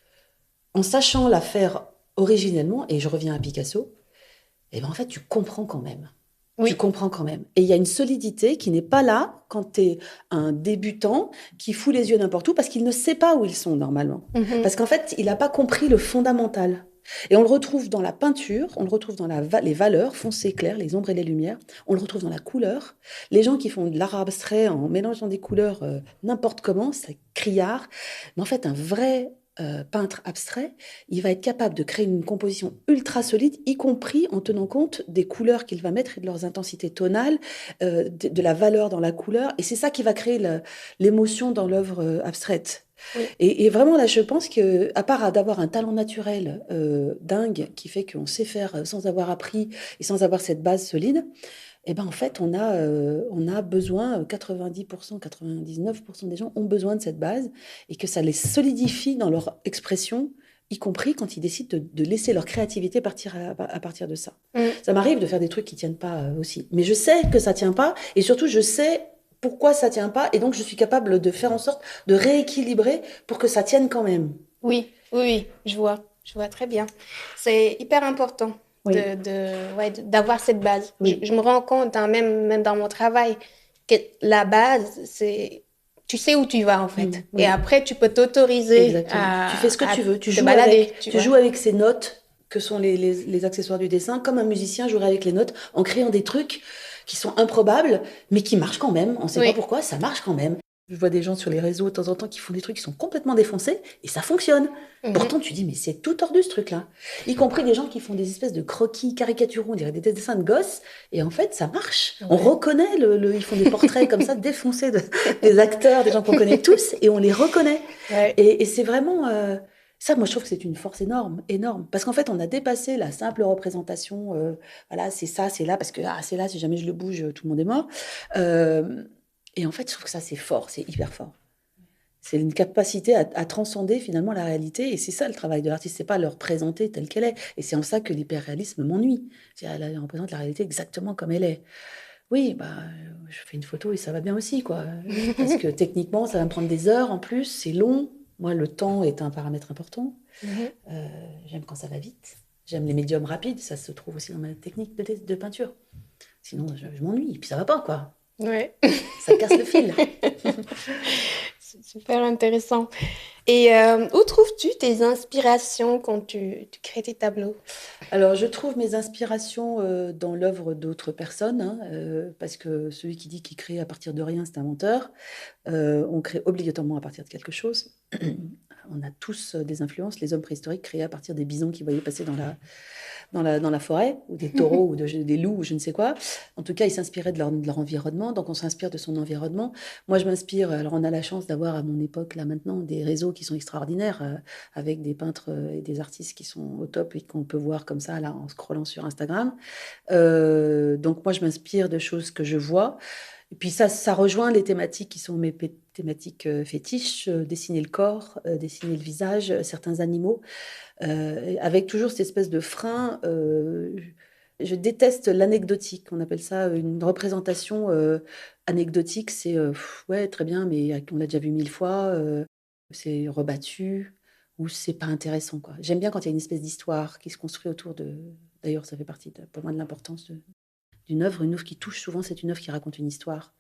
Speaker 4: en sachant la faire originellement, et je reviens à Picasso, et ben en fait, tu comprends quand même. Tu comprends quand même. Et il y a une solidité qui n'est pas là quand tu es un débutant qui fout les yeux n'importe où parce qu'il ne sait pas où ils sont normalement. Parce qu'en fait, il n'a pas compris le fondamental. Et on le retrouve dans la peinture, on le retrouve dans les valeurs, foncé, clair, les ombres et les lumières. On le retrouve dans la couleur. Les gens qui font de l'art abstrait en mélangeant des couleurs n'importe comment, c'est criard. Mais en fait, un vrai peintre abstrait, il va être capable de créer une composition ultra solide, y compris en tenant compte des couleurs qu'il va mettre et de leurs intensités tonales, de la valeur dans la couleur. Et c'est ça qui va créer l'émotion dans l'œuvre abstraite. Et vraiment, là, je pense qu'à part d'avoir un talent naturel dingue qui fait qu'on sait faire sans avoir appris et sans avoir cette base solide, eh ben, en fait, on a besoin, 90%, 99% des gens ont besoin de cette base et que ça les solidifie dans leur expression, y compris quand ils décident de laisser leur créativité partir à partir de ça. Ça m'arrive de faire des trucs qui tiennent pas aussi. Mais je sais que ça tient pas et surtout, je sais pourquoi ça tient pas et donc je suis capable de faire en sorte de rééquilibrer pour que ça tienne quand même.
Speaker 1: Oui, je vois très bien. C'est hyper important. D'avoir cette base. Je me rends compte, même dans mon travail, que la base, c'est... Tu sais où tu vas, en fait. Et après, tu peux t'autoriser à...
Speaker 4: Tu fais ce que tu veux. Tu joues avec ces notes que sont les accessoires du dessin, comme un musicien jouerait avec les notes, en créant des trucs qui sont improbables, mais qui marchent quand même. On ne sait pas pourquoi, ça marche quand même. Je vois des gens sur les réseaux de temps en temps qui font des trucs qui sont complètement défoncés et ça fonctionne. Pourtant, tu dis, mais c'est tout tordu ce truc-là. Y compris des gens qui font des espèces de croquis caricaturaux, on dirait des dessins de gosses, et en fait, ça marche. On reconnaît, ils font des portraits comme ça, défoncés des acteurs, des gens qu'on connaît tous, et on les reconnaît. Et c'est vraiment... ça, moi, je trouve que c'est une force énorme, énorme. Parce qu'en fait, on a dépassé la simple représentation. Voilà, c'est ça, c'est là, parce que c'est là, si jamais je le bouge, tout le monde est mort. Et en fait, je trouve que ça, c'est fort, c'est hyper fort. C'est une capacité à transcender finalement la réalité. Et c'est ça le travail de l'artiste, c'est pas leur présenter telle qu'elle est. Et c'est en ça que l'hyperréalisme m'ennuie. Elle représente la réalité exactement comme elle est. Oui, bah, je fais une photo et ça va bien aussi, quoi. Parce que techniquement, ça va me prendre des heures en plus, c'est long. Moi, le temps est un paramètre important. J'aime quand ça va vite. J'aime les médiums rapides, ça se trouve aussi dans ma technique de peinture. Sinon, je m'ennuie, et puis ça va pas, quoi.
Speaker 1: Ouais.
Speaker 4: Ça casse le fil.
Speaker 1: C'est super intéressant. Et où trouves-tu tes inspirations quand tu crées tes tableaux?
Speaker 4: Alors, je trouve mes inspirations dans l'œuvre d'autres personnes, hein, parce que celui qui dit qu'il crée à partir de rien, c'est un menteur. On crée obligatoirement à partir de quelque chose. On a tous des influences. Les hommes préhistoriques créaient à partir des bisons qu'ils voyaient passer dans la forêt, ou des taureaux, ou des loups, ou je ne sais quoi. En tout cas, ils s'inspiraient de leur environnement, donc on s'inspire de son environnement. Moi, je m'inspire, alors on a la chance d'avoir à mon époque, là maintenant, des réseaux qui sont extraordinaires, avec des peintres et des artistes qui sont au top et qu'on peut voir comme ça, là, en scrollant sur Instagram. Donc moi, je m'inspire de choses que je vois. Et puis ça rejoint les thématiques qui sont mes thématiques fétiches, dessiner le corps, dessiner le visage, certains animaux, avec toujours cette espèce de frein. Je déteste l'anecdotique, on appelle ça une représentation anecdotique. C'est ouais, très bien, mais on l'a déjà vu 1000 fois, c'est rebattu ou c'est pas intéressant, quoi. J'aime bien quand il y a une espèce d'histoire qui se construit autour de. D'ailleurs, ça fait partie pour moi de l'importance d'une œuvre. Une œuvre qui touche souvent, c'est une œuvre qui raconte une histoire.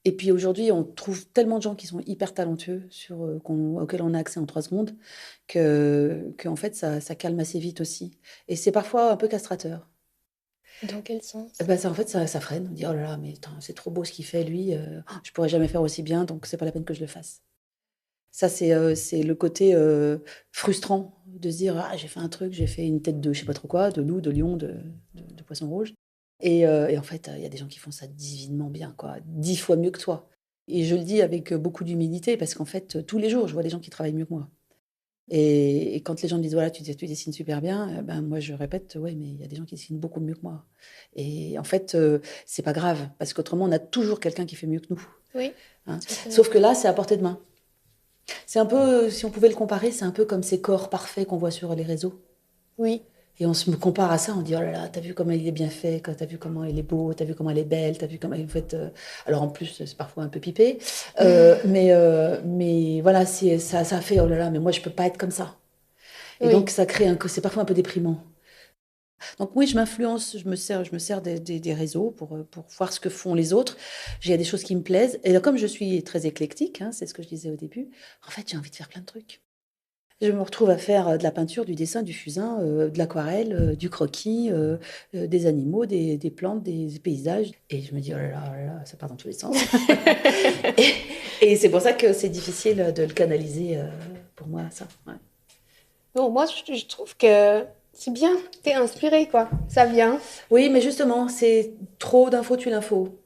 Speaker 4: Et puis aujourd'hui, on trouve tellement de gens qui sont hyper talentueux, auxquels on a accès en 3 secondes, que en fait, ça calme assez vite aussi. Et c'est parfois un peu castrateur.
Speaker 1: Dans quel sens?
Speaker 4: Ben, en fait, ça freine. On dit, oh là là, mais attends, c'est trop beau ce qu'il fait, lui. Je pourrais jamais faire aussi bien, donc c'est pas la peine que je le fasse. Ça, c'est le côté frustrant de se dire, ah, j'ai fait un truc, j'ai fait une tête de je sais pas trop quoi, de loup, de lion, de poisson rouge. Et en fait, il y a des gens qui font ça divinement bien, quoi, 10 fois mieux que toi. Et je le dis avec beaucoup d'humilité, parce qu'en fait, tous les jours, je vois des gens qui travaillent mieux que moi. Et quand les gens me disent, voilà, tu dessines super bien, ben, moi, je répète, ouais, mais il y a des gens qui dessinent beaucoup mieux que moi. Et en fait, c'est pas grave, parce qu'autrement, on a toujours quelqu'un qui fait mieux que nous.
Speaker 1: Oui.
Speaker 4: Hein. Sauf que là, c'est à portée de main. C'est un peu, si on pouvait le comparer, c'est un peu comme ces corps parfaits qu'on voit sur les réseaux.
Speaker 1: Oui.
Speaker 4: Et on se compare à ça, on dit, oh là là, t'as vu comment il est bien fait, t'as vu comment il est beau, t'as vu comment elle est belle, t'as vu comment... En fait, alors en plus, c'est parfois un peu pipé, mais voilà, ça fait, oh là là, mais moi, je peux pas être comme ça. Et donc, ça crée c'est parfois un peu déprimant. Donc oui, je m'influence, je me sers des réseaux pour voir ce que font les autres. Il y a des choses qui me plaisent. Et là, comme je suis très éclectique, hein, c'est ce que je disais au début, en fait, j'ai envie de faire plein de trucs. Je me retrouve à faire de la peinture, du dessin, du fusain, de l'aquarelle, du croquis, des animaux, des plantes, des paysages. Et je me dis, oh là là, oh là là, ça part dans tous les sens. et c'est pour ça que c'est difficile de le canaliser pour moi, ça. Ouais.
Speaker 1: Bon, moi, je trouve que c'est bien, t'es inspirée, quoi. Ça vient.
Speaker 4: Oui, mais justement, c'est trop d'infos tue l'info.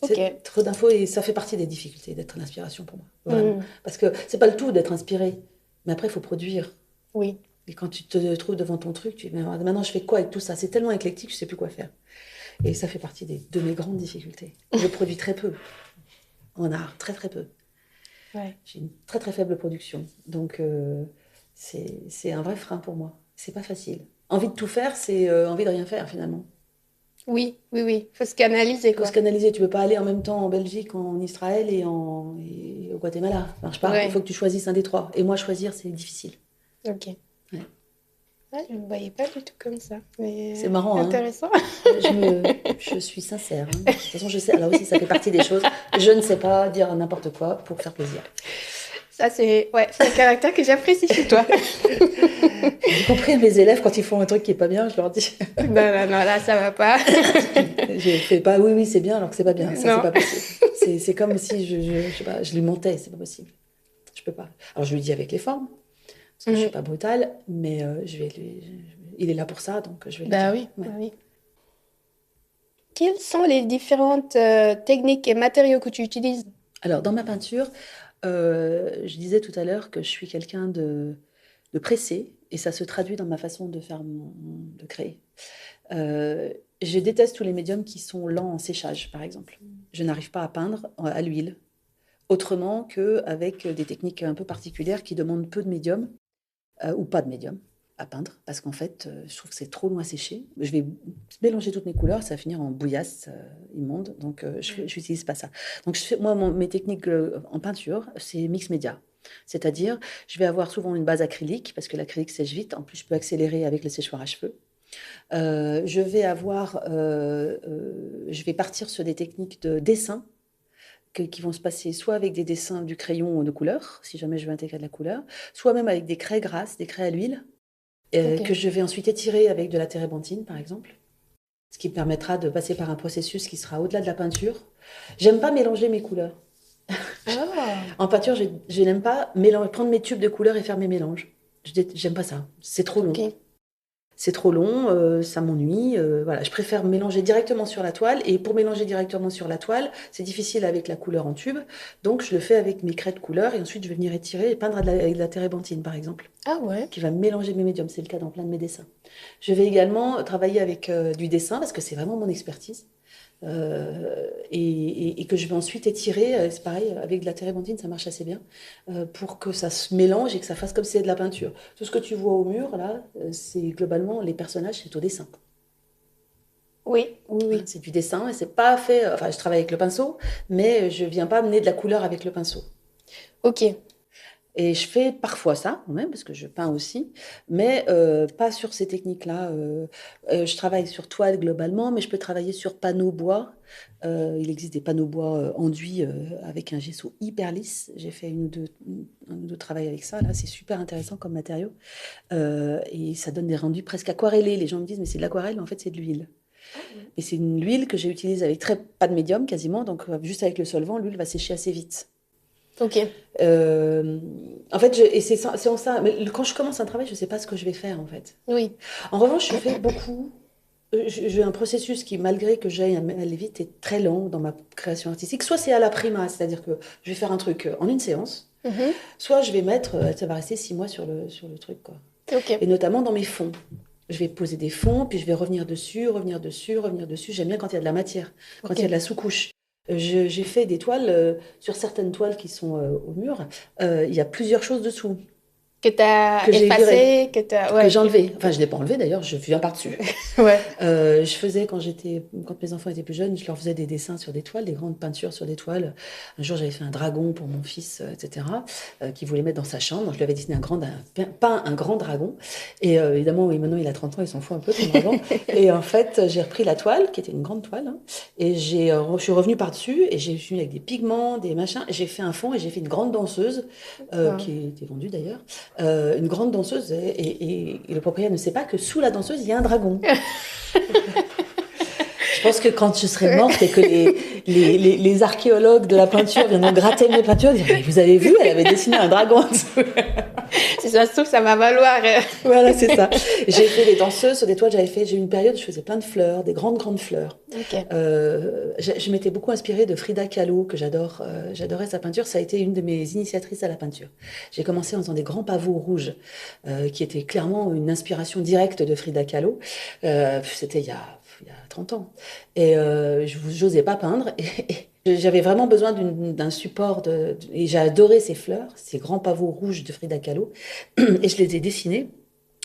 Speaker 4: C'est trop d'infos et ça fait partie des difficultés d'être l'inspiration pour moi. Vraiment. Parce que c'est pas le tout d'être inspiré. Mais après, il faut produire.
Speaker 1: Oui.
Speaker 4: Et quand tu te trouves devant ton truc, tu dis, mais maintenant, je fais quoi avec tout ça? C'est tellement éclectique, je ne sais plus quoi faire. Et ça fait partie de mes grandes difficultés. Je produis très peu. En art, très, très peu.
Speaker 1: Ouais.
Speaker 4: J'ai une très, très faible production. Donc, c'est un vrai frein pour moi. C'est pas facile. Envie de tout faire, c'est envie de rien faire, finalement.
Speaker 1: Oui, oui, oui. Il faut se canaliser, quoi.
Speaker 4: Il faut se canaliser. Tu ne peux pas aller en même temps en Belgique, en Israël et au Guatemala. Ça marche pas.
Speaker 1: Ouais.
Speaker 4: Il faut que tu choisisses un des trois. Et moi, choisir, c'est difficile.
Speaker 1: Ok.
Speaker 4: Ouais.
Speaker 1: Ouais, je ne me voyais pas du tout comme ça. Mais
Speaker 4: c'est marrant,
Speaker 1: intéressant.
Speaker 4: Je suis sincère. Hein. De toute façon, je sais. Alors aussi, ça fait partie des choses. Je ne sais pas dire n'importe quoi pour faire plaisir.
Speaker 1: Ça, c'est un caractère que j'apprécie chez toi.
Speaker 4: Y compris à mes élèves, quand ils font un truc qui est pas bien, je leur dis.
Speaker 1: Non, là, ça va pas.
Speaker 4: Je fais pas, oui, c'est bien, alors que c'est pas bien. Ça, c'est pas possible. C'est comme si je sais pas, je lui mentais, c'est pas possible. Je peux pas. Alors, je lui dis avec les formes, parce que je suis pas brutale, mais il est là pour ça, donc je vais lui dire.
Speaker 1: Oui, ouais. Oui. Quelles sont les différentes techniques et matériaux que tu utilises?
Speaker 4: Alors, dans ma peinture, je disais tout à l'heure que je suis quelqu'un de pressé, et ça se traduit dans ma façon de faire de créer. Je déteste tous les médiums qui sont lents en séchage, par exemple. Je n'arrive pas à peindre à l'huile, autrement qu'avec des techniques un peu particulières qui demandent peu de médium ou pas de médium à peindre, parce qu'en fait, je trouve que c'est trop long à sécher. Je vais mélanger toutes mes couleurs, ça va finir en bouillasse immonde, donc je n'utilise pas ça. Donc mes techniques en peinture, c'est mix média. C'est-à-dire, je vais avoir souvent une base acrylique, parce que l'acrylique sèche vite, en plus je peux accélérer avec le séchoir à cheveux. Je vais partir sur des techniques de dessin, qui vont se passer soit avec des dessins du crayon de couleur, si jamais je veux intégrer de la couleur, soit même avec des craies grasses, des craies à l'huile, que je vais ensuite étirer avec de la térébenthine, par exemple, ce qui me permettra de passer par un processus qui sera au-delà de la peinture. J'aime pas mélanger mes couleurs. En peinture, je n'aime pas prendre mes tubes de couleurs et faire mes mélanges. J'aime pas ça, c'est trop long. C'est trop long, ça m'ennuie. Voilà, je préfère mélanger directement sur la toile. Et pour mélanger directement sur la toile, c'est difficile avec la couleur en tube. Donc, je le fais avec mes craies de couleur. Et ensuite, je vais venir étirer et peindre avec de la térébenthine, par exemple.
Speaker 1: Ah ouais.
Speaker 4: Qui va mélanger mes médiums. C'est le cas dans plein de mes dessins. Je vais également travailler avec du dessin, parce que c'est vraiment mon expertise. Et que je vais ensuite étirer, c'est pareil, avec de la térébenthine, ça marche assez bien, pour que ça se mélange et que ça fasse comme si c'était de la peinture. Tout ce que tu vois au mur, là, c'est globalement, les personnages, c'est au dessin.
Speaker 1: Oui.
Speaker 4: C'est du dessin et c'est pas fait... Enfin, je travaille avec le pinceau, mais je viens pas amener de la couleur avec le pinceau.
Speaker 1: Ok.
Speaker 4: Et je fais parfois ça, quand même, parce que je peins aussi, mais pas sur ces techniques-là. Je travaille sur toile globalement, mais je peux travailler sur panneau bois. Il existe des panneaux bois enduits avec un gesso hyper lisse. J'ai fait un ou deux travail avec ça. Là, c'est super intéressant comme matériau. Et ça donne des rendus presque aquarellés. Les gens me disent, mais c'est de l'aquarelle, mais en fait, c'est de l'huile. Et c'est une huile que j'ai utilisée avec pas de médium quasiment, donc juste avec le solvant, l'huile va sécher assez vite.
Speaker 1: Ok.
Speaker 4: En fait, c'est en ça. Mais quand je commence un travail, je ne sais pas ce que je vais faire, en fait.
Speaker 1: Oui.
Speaker 4: En revanche, je fais beaucoup. J'ai un processus qui, malgré que j'aille aller vite, est très lent dans ma création artistique. Soit c'est à la prima, c'est-à-dire que je vais faire un truc en une séance. Soit je vais ça va rester 6 mois sur le truc, quoi.
Speaker 1: Ok.
Speaker 4: Et notamment dans mes fonds. Je vais poser des fonds, puis je vais revenir dessus. J'aime bien quand il y a de la matière, quand il y a de la sous-couche. J'ai fait des toiles, sur certaines toiles qui sont au mur, il y a plusieurs choses dessous.
Speaker 1: Que tu as effacé,
Speaker 4: que j'ai enlevé. Enfin, je ne l'ai pas enlevé d'ailleurs, je viens par-dessus.
Speaker 1: Ouais.
Speaker 4: Je faisais, quand mes enfants étaient plus jeunes, je leur faisais des dessins sur des toiles, des grandes peintures sur des toiles. Un jour, j'avais fait un dragon pour mon fils, etc., qui voulait mettre dans sa chambre. Je lui avais dessiné peint un grand dragon. Et évidemment, maintenant, il a 30 ans, il s'en fout un peu, ton dragon. Et en fait, j'ai repris la toile, qui était une grande toile, hein, et je suis revenue par-dessus, et j'ai fini avec des pigments, des machins. J'ai fait un fond, et j'ai fait une grande danseuse, qui était vendue d'ailleurs. Une grande danseuse et le propriétaire ne sait pas que sous la danseuse il y a un dragon. Je pense que quand je serai morte et que les archéologues de la peinture viendront gratter mes peintures, ils diront, mais vous avez vu, elle avait dessiné un dragon en dessous.
Speaker 1: Si ça se trouve, ça va valoir.
Speaker 4: Voilà, c'est ça. J'ai fait les danseuses sur des toiles. J'ai eu une période où je faisais plein de fleurs, des grandes fleurs.
Speaker 1: Okay.
Speaker 4: Je m'étais beaucoup inspirée de Frida Kahlo, que j'adore. J'adorais sa peinture. Ça a été une de mes initiatrices à la peinture. J'ai commencé en faisant des grands pavots rouges, qui étaient clairement une inspiration directe de Frida Kahlo. C'était il y a 30 ans. Et je n'osais pas peindre. Et j'avais vraiment besoin d'un support. Et j'ai adoré ces fleurs, ces grands pavots rouges de Frida Kahlo. Et je les ai dessinés.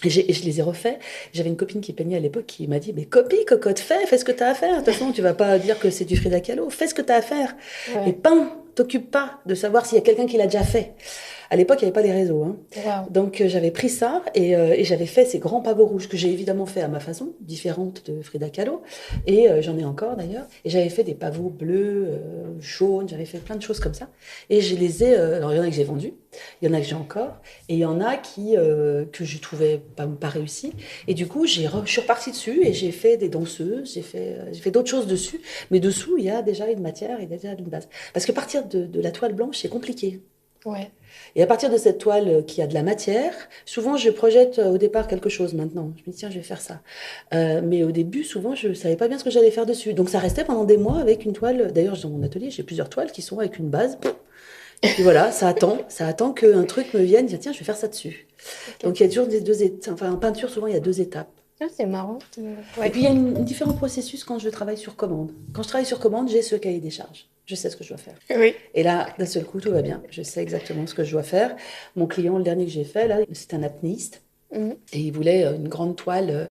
Speaker 4: Et je les ai refaits. J'avais une copine qui peignait à l'époque qui m'a dit, mais copie, cocotte, fais ce que tu as à faire. De toute façon, tu vas pas dire que c'est du Frida Kahlo. Fais ce que tu as à faire. Ouais. Et peins, t'occupe pas de savoir s'il y a quelqu'un qui l'a déjà fait. À l'époque, il n'y avait pas les réseaux. Hein.
Speaker 1: Wow.
Speaker 4: Donc, j'avais pris ça et j'avais fait ces grands pavots rouges que j'ai évidemment fait à ma façon, différente de Frida Kahlo. Et j'en ai encore d'ailleurs. Et j'avais fait des pavots bleus, jaunes, j'avais fait plein de choses comme ça. Et je les ai... alors, il y en a que j'ai vendus, il y en a que j'ai encore. Et il y en a que je trouvais pas réussi. Et du coup, je suis repartie dessus et j'ai fait des danseuses, j'ai fait d'autres choses dessus. Mais dessous, il y a déjà une matière, il y a déjà une base. Parce que partir de la toile blanche, c'est compliqué.
Speaker 1: Ouais.
Speaker 4: Et à partir de cette toile qui a de la matière, souvent je projette au départ quelque chose maintenant. Je me dis tiens, je vais faire ça. Mais au début, souvent, je ne savais pas bien ce que j'allais faire dessus. Donc ça restait pendant des mois avec une toile. D'ailleurs, dans mon atelier, j'ai plusieurs toiles qui sont avec une base. Et puis voilà, ça attend qu'un truc me vienne, dire tiens, je vais faire ça dessus. Okay. Donc il y a toujours des deux étapes. Enfin, en peinture, souvent, il y a 2 étapes.
Speaker 1: Ah, c'est marrant. Ouais.
Speaker 4: Et puis il y a un différent processus quand je travaille sur commande. Quand je travaille sur commande, j'ai ce cahier des charges. je sais ce que je dois faire.
Speaker 1: Oui.
Speaker 4: Et là, d'un seul coup, tout va bien. Je sais exactement ce que je dois faire. Mon client, le dernier que j'ai fait, là, c'est un apnéiste. Et il voulait une grande toile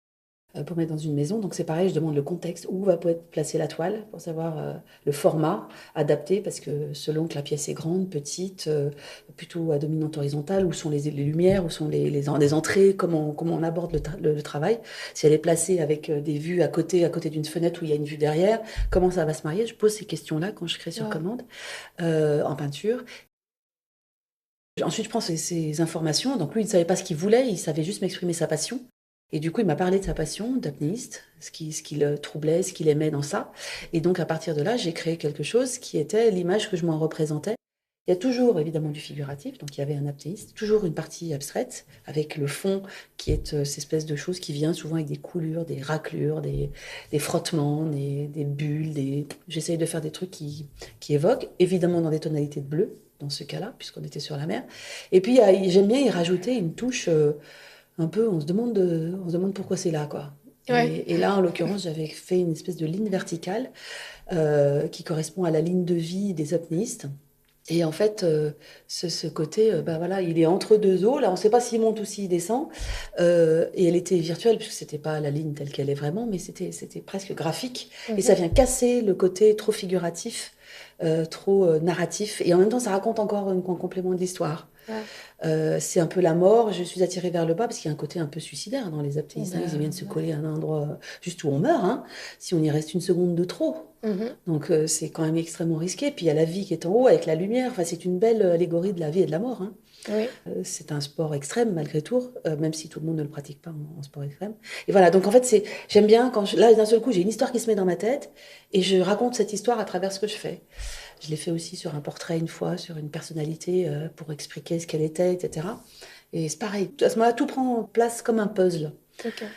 Speaker 4: pour mettre dans une maison. Donc c'est pareil, je demande le contexte, où va être placée la toile, pour savoir le format adapté, parce que selon que la pièce est grande, petite, plutôt à dominante horizontale, où sont les lumières, où sont les entrées, comment on aborde le travail. Si elle est placée avec des vues à côté d'une fenêtre où il y a une vue derrière, comment ça va se marier? Je pose ces questions-là quand je crée sur commande en peinture. Ensuite, je prends ces informations. Donc lui, il ne savait pas ce qu'il voulait, il savait juste m'exprimer sa passion. Et du coup, il m'a parlé de sa passion d'apnéiste, ce qui le troublait, ce qu'il aimait dans ça. Et donc, à partir de là, j'ai créé quelque chose qui était l'image que je m'en représentais. Il y a toujours, évidemment, du figuratif. Donc, il y avait un apnéiste, toujours une partie abstraite, avec le fond qui est cette espèce de chose qui vient souvent avec des coulures, des raclures, des frottements, des bulles. J'essaye de faire des trucs qui évoquent, évidemment, dans des tonalités de bleu, dans ce cas-là, puisqu'on était sur la mer. Et puis, j'aime bien y rajouter une touche... un peu, on se demande pourquoi c'est là, quoi.
Speaker 1: Ouais.
Speaker 4: Et là, en l'occurrence, j'avais fait une espèce de ligne verticale qui correspond à la ligne de vie des apnéistes. Et en fait, ce côté, voilà, il est entre deux eaux. Là, on ne sait pas s'il monte ou s'il descend. Et elle était virtuelle, puisque c'était pas la ligne telle qu'elle est vraiment, mais c'était presque graphique. Et ça vient casser le côté trop figuratif, trop narratif. Et en même temps, ça raconte encore un complément de l'histoire. C'est un peu la mort, je suis attirée vers le bas parce qu'il y a un côté un peu suicidaire dans les apnéistes. Ils viennent se coller à un endroit juste où on meurt, hein, si on y reste une seconde de trop. Donc c'est quand même extrêmement risqué. Puis il y a la vie qui est en haut avec la lumière. Enfin, c'est une belle allégorie de la vie et de la mort. Hein. C'est un sport extrême malgré tout, même si tout le monde ne le pratique pas en sport extrême. Et voilà, donc en fait, j'aime bien là d'un seul coup, j'ai une histoire qui se met dans ma tête et je raconte cette histoire à travers ce que je fais. Je l'ai fait aussi sur un portrait une fois, sur une personnalité pour expliquer ce qu'elle était, etc. Et c'est pareil, à ce moment-là, tout prend place comme un puzzle.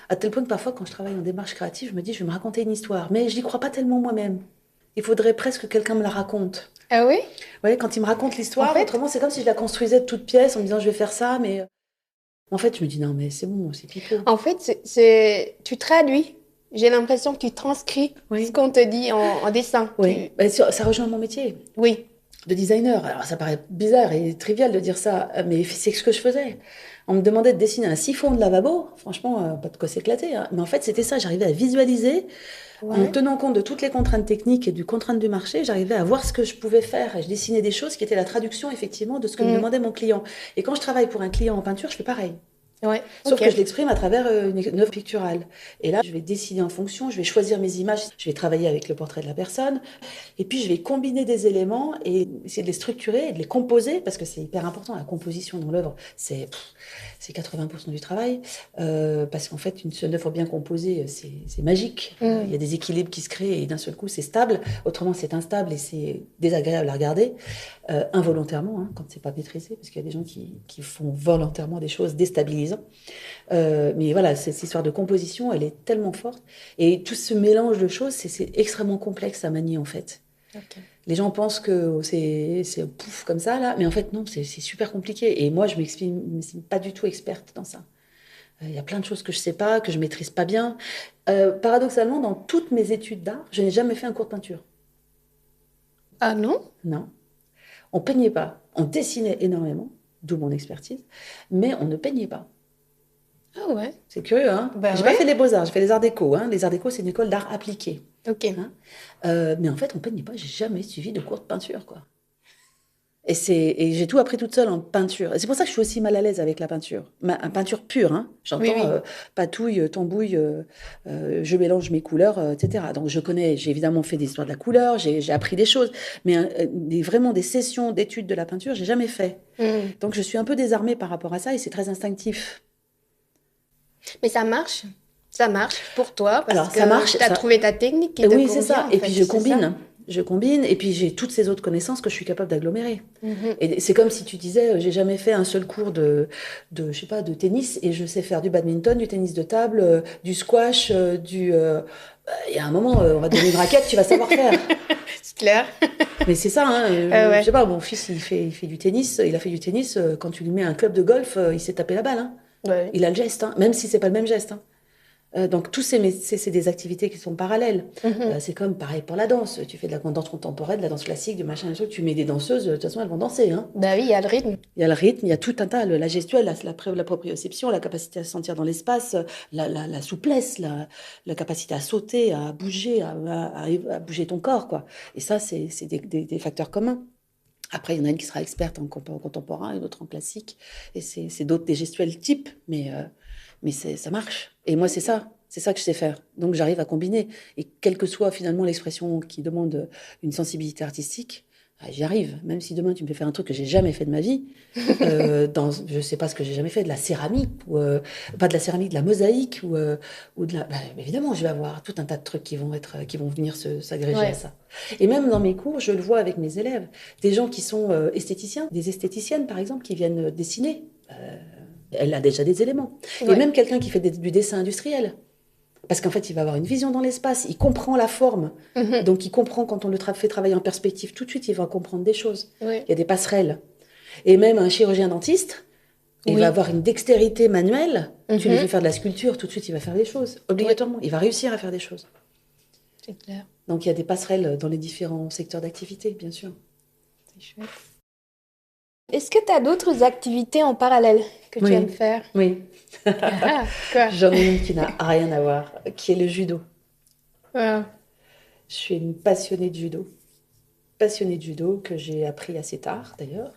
Speaker 4: À tel point que parfois, quand je travaille en démarche créative, je me dis, je vais me raconter une histoire. Mais je n'y crois pas tellement moi-même. Il faudrait presque que quelqu'un me la raconte.
Speaker 1: Ah oui?
Speaker 4: Ouais, quand il me raconte l'histoire,
Speaker 1: En fait,
Speaker 4: autrement, c'est comme si je la construisais de toutes pièces en me disant, je vais faire ça, mais... En fait, je me dis, non, mais c'est bon, c'est pipeau.
Speaker 1: En fait, tu traduis. J'ai l'impression que tu transcris ce qu'on te dit en dessin.
Speaker 4: Oui, ça rejoint mon métier.
Speaker 1: Oui.
Speaker 4: De designer. Alors, ça paraît bizarre et trivial de dire ça, mais c'est ce que je faisais. On me demandait de dessiner un siphon de lavabo. Franchement, pas de quoi s'éclater. Hein. Mais en fait, c'était ça. J'arrivais à visualiser. En tenant compte de toutes les contraintes techniques et du contrainte du marché, j'arrivais à voir ce que je pouvais faire. Et je dessinais des choses qui étaient la traduction, effectivement, de ce que me demandait mon client. Et quand je travaille pour un client en peinture, je fais pareil. Sauf que je l'exprime à travers une œuvre picturale. Et là, je vais décider en fonction, je vais choisir mes images, je vais travailler avec le portrait de la personne, et puis je vais combiner des éléments et essayer de les structurer et de les composer, parce que c'est hyper important, la composition dans l'œuvre, c'est 80% du travail, parce qu'en fait, une œuvre bien composée, c'est magique. Il y a des équilibres qui se créent et d'un seul coup, c'est stable. Autrement, c'est instable et c'est désagréable à regarder, involontairement, hein, quand c'est pas maîtrisé, parce qu'il y a des gens qui font volontairement des choses déstabilisantes. Mais voilà, cette histoire de composition, elle est tellement forte. Et tout ce mélange de choses, c'est extrêmement complexe à manier, en fait. Les gens pensent que c'est pouf comme ça, là. Mais en fait, non, c'est super compliqué. Et moi, je ne m'estime pas du tout experte dans ça. Il y a plein de choses que je ne sais pas, que je ne maîtrise pas bien. Paradoxalement, dans toutes mes études d'art, je n'ai jamais fait un cours de peinture.
Speaker 1: Ah non?
Speaker 4: Non. On ne peignait pas. On dessinait énormément, d'où mon expertise, mais on ne peignait pas.
Speaker 1: Ah ouais.
Speaker 4: C'est curieux, hein? J'ai pas fait les beaux-arts, j'ai fait les arts déco. Hein? Les arts déco, c'est une école d'art appliqué. Hein? Mais en fait, on peignait pas. J'ai jamais suivi de cours de peinture, quoi. Et j'ai tout appris toute seule en peinture. Et c'est pour ça que je suis aussi mal à l'aise avec la peinture. Peinture pure, hein? J'entends patouille, tambouille, je mélange mes couleurs, etc. Donc j'ai évidemment fait des histoires de la couleur, j'ai appris des choses, mais vraiment des sessions d'études de la peinture, j'ai jamais fait. Donc je suis un peu désarmée par rapport à ça et c'est très instinctif.
Speaker 1: Mais ça marche pour toi parce
Speaker 4: Alors,
Speaker 1: que
Speaker 4: ça marche.
Speaker 1: Tu as trouvé ta technique qui te
Speaker 4: convient.
Speaker 1: Oui,
Speaker 4: c'est ça. Et puis je combine, et puis j'ai toutes ces autres connaissances que je suis capable d'agglomérer. Et c'est comme si tu disais, j'ai jamais fait un seul cours de je sais pas, de tennis, et je sais faire du badminton, du tennis de table, du squash, il y a un moment, on va te donner une raquette, tu vas savoir faire.
Speaker 1: C'est clair.
Speaker 4: Mais c'est ça, hein. Je sais pas, mon fils, il fait du tennis, il a fait du tennis, quand tu lui mets un club de golf, il s'est tapé la balle, hein. Il a le geste, hein, même si c'est pas le même geste, hein. Donc, tous c'est des activités qui sont parallèles. C'est comme pareil pour la danse. Tu fais de la danse contemporaine, de la danse classique, du machin, des trucs. Tu mets des danseuses, de toute façon, elles vont danser. Hein.
Speaker 1: Bah oui, il y a le rythme.
Speaker 4: Il y a le rythme, il y a tout un tas, la gestuelle, la proprioception, la capacité à se sentir dans l'espace, la souplesse, la capacité à sauter, à bouger, à bouger ton corps, quoi. Et ça, c'est des facteurs communs. Après, il y en a une qui sera experte en contemporain, une autre en classique. Et c'est d'autres, des gestuels types, mais ça marche. Et moi, c'est ça que je sais faire. Donc, j'arrive à combiner. Et quelle que soit finalement l'expression qui demande une sensibilité artistique, j'y arrive. Même si demain, tu me fais faire un truc que j'ai jamais fait de ma vie, je sais pas ce que j'ai jamais fait, de la céramique, ou pas de la céramique, de la mosaïque, ou de la... évidemment, je vais avoir tout un tas de trucs qui vont venir s'agréger à ça. Et même dans mes cours, je le vois avec mes élèves. Des gens qui sont esthéticiens, des esthéticiennes, par exemple, qui viennent dessiner. Elle a déjà des éléments. Et même quelqu'un qui fait du dessin industriel. Parce qu'en fait, il va avoir une vision dans l'espace, il comprend la forme. Donc, il comprend quand on le fait travailler en perspective, tout de suite, il va comprendre des choses. Il y a des passerelles. Et même un chirurgien-dentiste, il va avoir une dextérité manuelle. Tu lui fais faire de la sculpture, tout de suite, il va faire des choses. Obligatoirement, il va réussir à faire des choses.
Speaker 1: C'est clair.
Speaker 4: Donc, il y a des passerelles dans les différents secteurs d'activité, bien sûr.
Speaker 1: C'est chouette. Est-ce que tu as d'autres activités en parallèle que tu aimes faire?
Speaker 4: Oui.
Speaker 1: Quoi?
Speaker 4: J'en ai une qui n'a rien à voir, qui est le judo.
Speaker 1: Ouais.
Speaker 4: Je suis une passionnée de judo. Passionnée de judo, que j'ai appris assez tard d'ailleurs.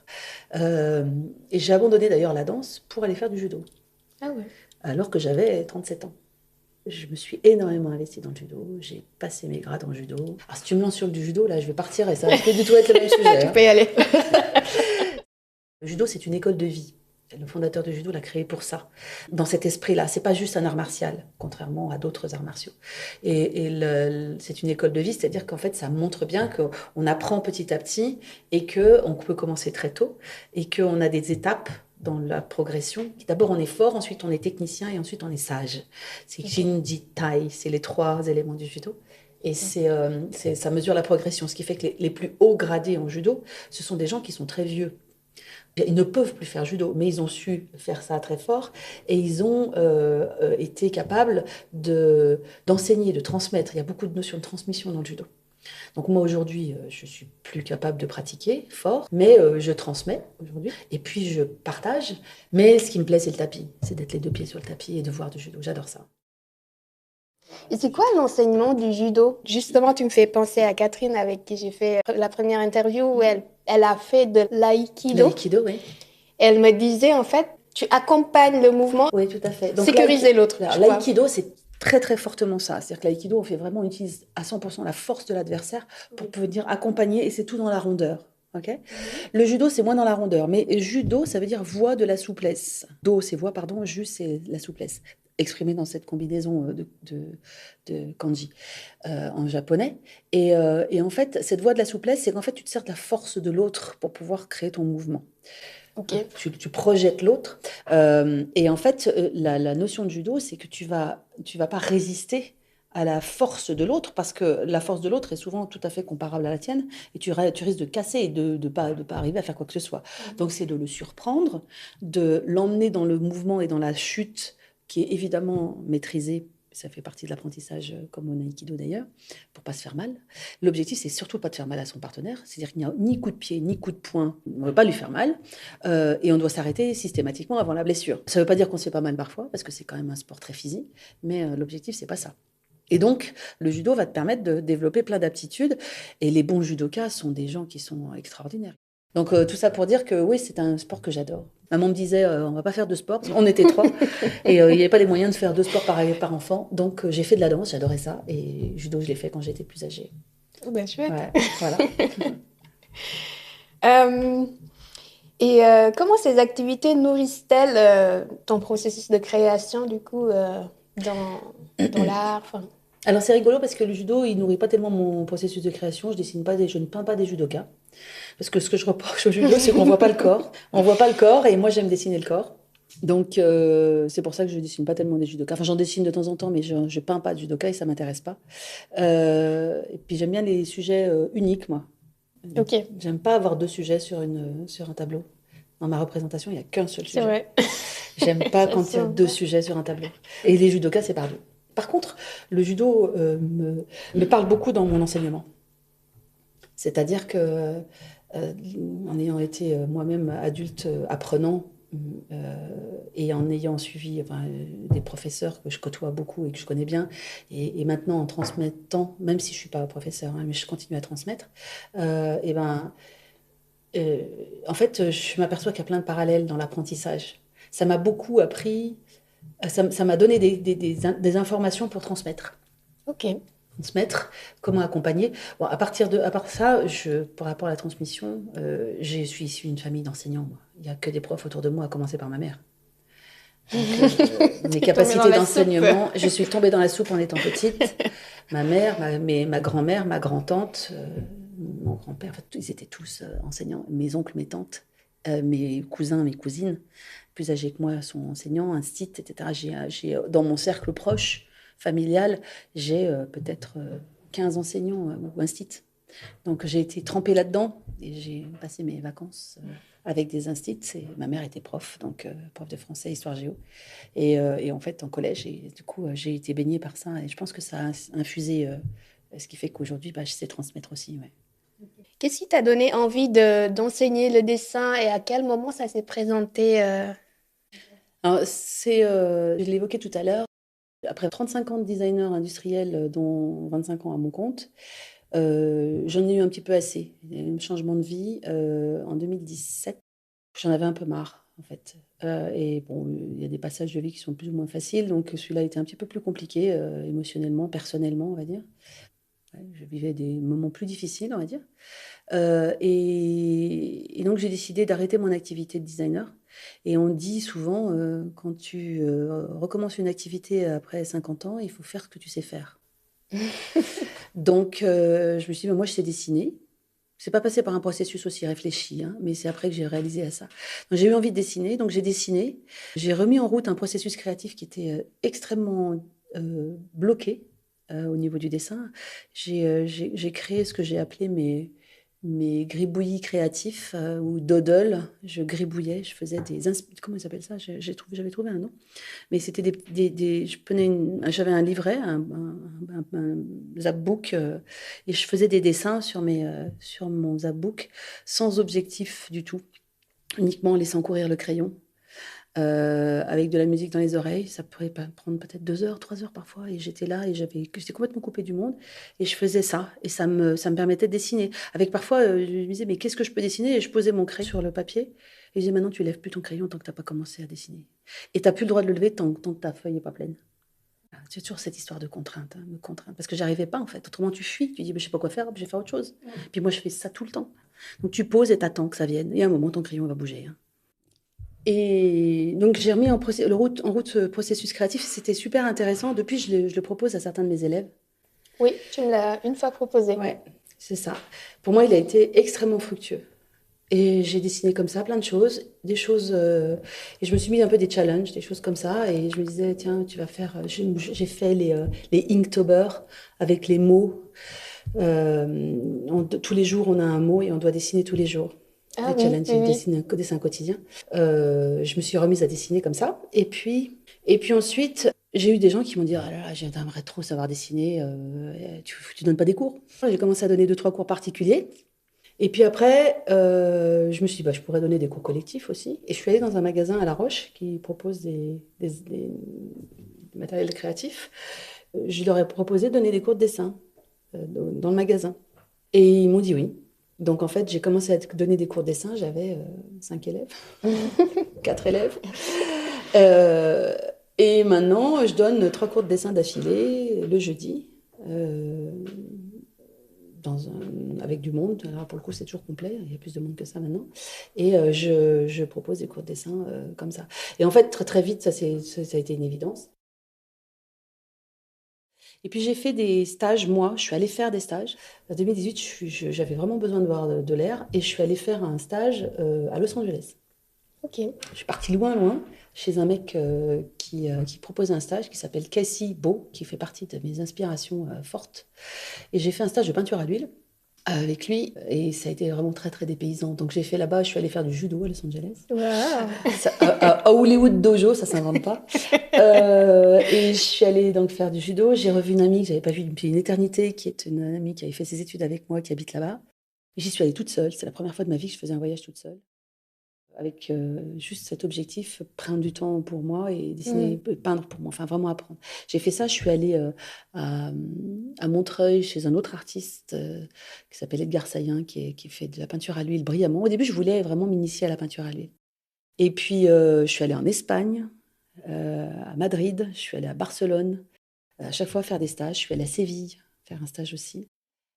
Speaker 4: Et j'ai abandonné d'ailleurs la danse pour aller faire du judo.
Speaker 1: Ah ouais.
Speaker 4: Alors que j'avais 37 ans. Je me suis énormément investie dans le judo. J'ai passé mes grades en judo. Alors si tu me lances sur du judo, là je vais partir et ça va plus du tout être le même sujet.
Speaker 1: Tu peux y aller.
Speaker 4: Le judo, c'est une école de vie. Le fondateur du judo l'a créé pour ça. Dans cet esprit-là, c'est pas juste un art martial, contrairement à d'autres arts martiaux. Et c'est une école de vie, c'est-à-dire qu'en fait, ça montre bien qu'on apprend petit à petit et qu'on peut commencer très tôt et qu'on a des étapes dans la progression. D'abord, on est fort, ensuite on est technicien et ensuite on est sage. C'est Jinji Tai, c'est les 3 éléments du judo. Et ça mesure la progression, ce qui fait que les plus hauts gradés en judo, ce sont des gens qui sont très vieux. Ils ne peuvent plus faire judo, mais ils ont su faire ça très fort et ils ont été capables d'enseigner, de transmettre. Il y a beaucoup de notions de transmission dans le judo. Donc moi aujourd'hui, je suis plus capable de pratiquer fort, mais je transmets aujourd'hui et puis je partage. Mais ce qui me plaît, c'est le tapis, c'est d'être les 2 pieds sur le tapis et de voir du judo. J'adore ça.
Speaker 1: Et c'est quoi l'enseignement du judo? Justement, tu me fais penser à Catherine avec qui j'ai fait la première interview où elle a fait de l'aïkido.
Speaker 4: L'aïkido, oui.
Speaker 1: Et elle me disait, en fait, tu accompagnes le mouvement.
Speaker 4: Oui, tout à fait. Donc,
Speaker 1: sécuriser l'autre.
Speaker 4: L'aïkido, c'est très, très fortement ça. C'est-à-dire que l'aïkido, on utilise à 100% la force de l'adversaire pour venir accompagner, et c'est tout dans la rondeur. Okay. Le judo, c'est moins dans la rondeur. Mais judo, ça veut dire voie de la souplesse. Do, c'est voie, pardon. Ju, c'est la souplesse. Exprimée dans cette combinaison de kanji en japonais. Et en fait, cette voie de la souplesse, c'est qu'en fait, tu te sers de la force de l'autre pour pouvoir créer ton mouvement.
Speaker 1: Okay.
Speaker 4: Tu projettes l'autre. Et en fait, la notion de judo, c'est que tu vas pas résister à la force de l'autre, parce que la force de l'autre est souvent tout à fait comparable à la tienne, et tu risques de casser et de pas arriver à faire quoi que ce soit. Donc, c'est de le surprendre, de l'emmener dans le mouvement et dans la chute, qui est évidemment maîtrisée. Ça fait partie de l'apprentissage, comme au Aïkido d'ailleurs, pour pas se faire mal. L'objectif, c'est surtout pas de faire mal à son partenaire. C'est-à-dire qu'il n'y a ni coup de pied, ni coup de poing. On ne veut pas lui faire mal. Et on doit s'arrêter systématiquement avant la blessure. Ça ne veut pas dire qu'on se fait pas mal parfois, parce que c'est quand même un sport très physique. Mais l'objectif, c'est pas ça. Et donc, le judo va te permettre de développer plein d'aptitudes. Et les bons judokas sont des gens qui sont extraordinaires. Donc, tout ça pour dire que oui, c'est un sport que j'adore. Maman me disait, on va pas faire de sport. On était 3. Et il n'y avait pas les moyens de faire 2 sports par enfant. Donc, j'ai fait de la danse, j'adorais ça. Et judo, je l'ai fait quand j'étais plus âgée.
Speaker 1: Oh, ben, chouette.
Speaker 4: Ouais, voilà.
Speaker 1: Comment ces activités nourrissent-elles ton processus de création, du coup, dans l'art?
Speaker 4: Alors, c'est rigolo parce que le judo, il nourrit pas tellement mon processus de création. Je ne peins pas des judokas. Parce que ce que je reproche au judo, c'est qu'on voit pas le corps. On voit pas le corps et moi, j'aime dessiner le corps. Donc, c'est pour ça que je dessine pas tellement des judokas. Enfin, j'en dessine de temps en temps, mais je peins pas de judokas et ça m'intéresse pas. Et puis, j'aime bien les sujets uniques, moi.
Speaker 1: Ok.
Speaker 4: J'aime pas avoir 2 sujets sur un tableau. Dans ma représentation, il y a qu'un seul sujet.
Speaker 1: C'est vrai.
Speaker 4: J'aime pas quand il y a 2 sujets sur un tableau. Et les judokas, c'est par 2. Par contre, le judo me parle beaucoup dans mon enseignement. C'est-à-dire que, en ayant été moi-même adulte apprenant, et en ayant suivi des professeurs que je côtoie beaucoup et que je connais bien, et maintenant en transmettant, même si je ne suis pas professeur, mais je continue à transmettre, et ben, en fait, je m'aperçois qu'il y a plein de parallèles dans l'apprentissage. Ça m'a beaucoup appris, ça m'a donné des informations pour transmettre.
Speaker 1: Ok.
Speaker 4: Transmettre, comment accompagner. Bon, à part ça, par rapport à la transmission, je suis issue d'une famille d'enseignants, moi. Il n'y a que des profs autour de moi, à commencer par ma mère. Donc, mes capacités d'enseignement, je suis tombée dans la soupe en étant petite. Ma mère, ma grand-mère, ma grand-tante, mon grand-père, en fait, ils étaient tous enseignants. Mes oncles, mes tantes, mes cousins, mes cousines, plus âgés que moi, sont enseignants, instituts, etc. Dans mon cercle proche, familial, j'ai peut-être 15 enseignants ou instituts. Donc j'ai été trempée là-dedans et j'ai passé mes vacances avec des instituts. Ma mère était prof, donc prof de français, histoire géo. Et en fait, en collège, et du coup, j'ai été baignée par ça. Et je pense que ça a infusé ce qui fait qu'aujourd'hui, je sais transmettre aussi. Ouais.
Speaker 1: Qu'est-ce qui t'a donné envie d'enseigner le dessin et à quel moment ça s'est présenté
Speaker 4: Alors, je l'ai évoqué tout à l'heure. Après 35 ans de designer industriel, dont 25 ans à mon compte, j'en ai eu un petit peu assez. Il y a eu un changement de vie en 2017. J'en avais un peu marre, en fait. Et bon, il y a des passages de vie qui sont plus ou moins faciles, donc celui-là était un petit peu plus compliqué, émotionnellement, personnellement, on va dire. Ouais, je vivais des moments plus difficiles, on va dire. Et donc, j'ai décidé d'arrêter mon activité de designer. Et on dit souvent, quand tu recommences une activité après 50 ans, il faut faire ce que tu sais faire. Donc, je me suis dit, moi, je sais dessiner. C'est pas passé par un processus aussi réfléchi, hein, mais c'est après que j'ai réalisé à ça. Donc, j'ai eu envie de dessiner, donc j'ai dessiné. J'ai remis en route un processus créatif qui était extrêmement bloqué au niveau du dessin. J'ai créé ce que j'ai appelé mes gribouillis créatifs ou doodles. Je gribouillais, je faisais comment ils appellent ça? J'avais trouvé un nom. Mais c'était j'avais un livret, un zapbook, et je faisais des dessins sur mon zapbook sans objectif du tout, uniquement en laissant courir le crayon. Avec de la musique dans les oreilles, ça pourrait prendre peut-être 2 heures, 3 heures parfois, et j'étais là et j'étais complètement coupée du monde, et je faisais ça, et ça me permettait de dessiner. Avec parfois, je me disais, mais qu'est-ce que je peux dessiner? Et je posais mon crayon sur le papier, et je disais, maintenant tu lèves plus ton crayon tant que tu n'as pas commencé à dessiner. Et tu n'as plus le droit de le lever tant que ta feuille n'est pas pleine. C'est toujours cette histoire de contrainte, me contraindre, parce que j'arrivais pas en fait. Autrement, tu fuis, tu dis, je sais pas quoi faire, je vais faire autre chose. Puis moi, je fais ça tout le temps. Donc tu poses et t'attends que ça vienne, et à un moment, ton crayon va bouger. Hein. Et donc, j'ai remis en route ce processus créatif. C'était super intéressant. Depuis, je le propose à certains de mes élèves.
Speaker 1: Oui, tu me l'as une fois proposé.
Speaker 4: Ouais, c'est ça. Pour moi, il a été extrêmement fructueux. Et j'ai dessiné comme ça plein de choses, et je me suis mis un peu des challenges, des choses comme ça. Et je me disais, tiens, tu vas faire... J'ai fait les Inktober avec les mots. Tous les jours, on a un mot et on doit dessiner tous les jours.
Speaker 1: Ah,
Speaker 4: Les challenges,
Speaker 1: oui.
Speaker 4: dessin quotidien. Je me suis remise à dessiner comme ça. Et puis ensuite, j'ai eu des gens qui m'ont dit, ah là là, j'aimerais trop savoir dessiner. Tu donnes pas des cours? J'ai commencé à donner 2-3 cours particuliers. Et puis après, je me suis dit, je pourrais donner des cours collectifs aussi. Et je suis allée dans un magasin à La Roche qui propose des matériels créatifs. Je leur ai proposé de donner des cours de dessin dans le magasin. Et ils m'ont dit oui. Donc, en fait, j'ai commencé à donner des cours de dessin. J'avais 5 élèves, 4 élèves. Et maintenant, je donne 3 cours de dessin d'affilée le jeudi, avec du monde. Alors, pour le coup, c'est toujours complet. Il y a plus de monde que ça maintenant. Et je propose des cours de dessin comme ça. Et en fait, très, très vite, ça a été une évidence. Et puis j'ai fait des stages, moi, je suis allée faire des stages. En 2018, j'avais vraiment besoin de voir de l'air et je suis allée faire un stage à Los Angeles.
Speaker 1: Ok.
Speaker 4: Je suis partie loin, chez un mec qui propose un stage qui s'appelle Casey Beau, qui fait partie de mes inspirations fortes. Et j'ai fait un stage de peinture à l'huile. avec lui. Et ça a été vraiment très, très dépaysant. Donc, j'ai fait là-bas, je suis allée faire du judo à Los Angeles.
Speaker 1: Wow.
Speaker 4: À Hollywood Dojo, ça s'invente pas. Et je suis allée donc faire du judo. J'ai revu une amie que j'avais pas vue depuis une éternité, qui est une amie qui avait fait ses études avec moi, qui habite là-bas. Et j'y suis allée toute seule. C'est la première fois de ma vie que je faisais un voyage toute seule. Avec juste cet objectif, prendre du temps pour moi et dessiner, peindre pour moi, enfin vraiment apprendre. J'ai fait ça, je suis allée à Montreuil chez un autre artiste qui s'appelle Edgar Sayen, qui fait de la peinture à l'huile brillamment. Au début, je voulais vraiment m'initier à la peinture à l'huile. Et puis, je suis allée en Espagne, à Madrid, je suis allée à Barcelone, à chaque fois faire des stages. Je suis allée à Séville faire un stage aussi.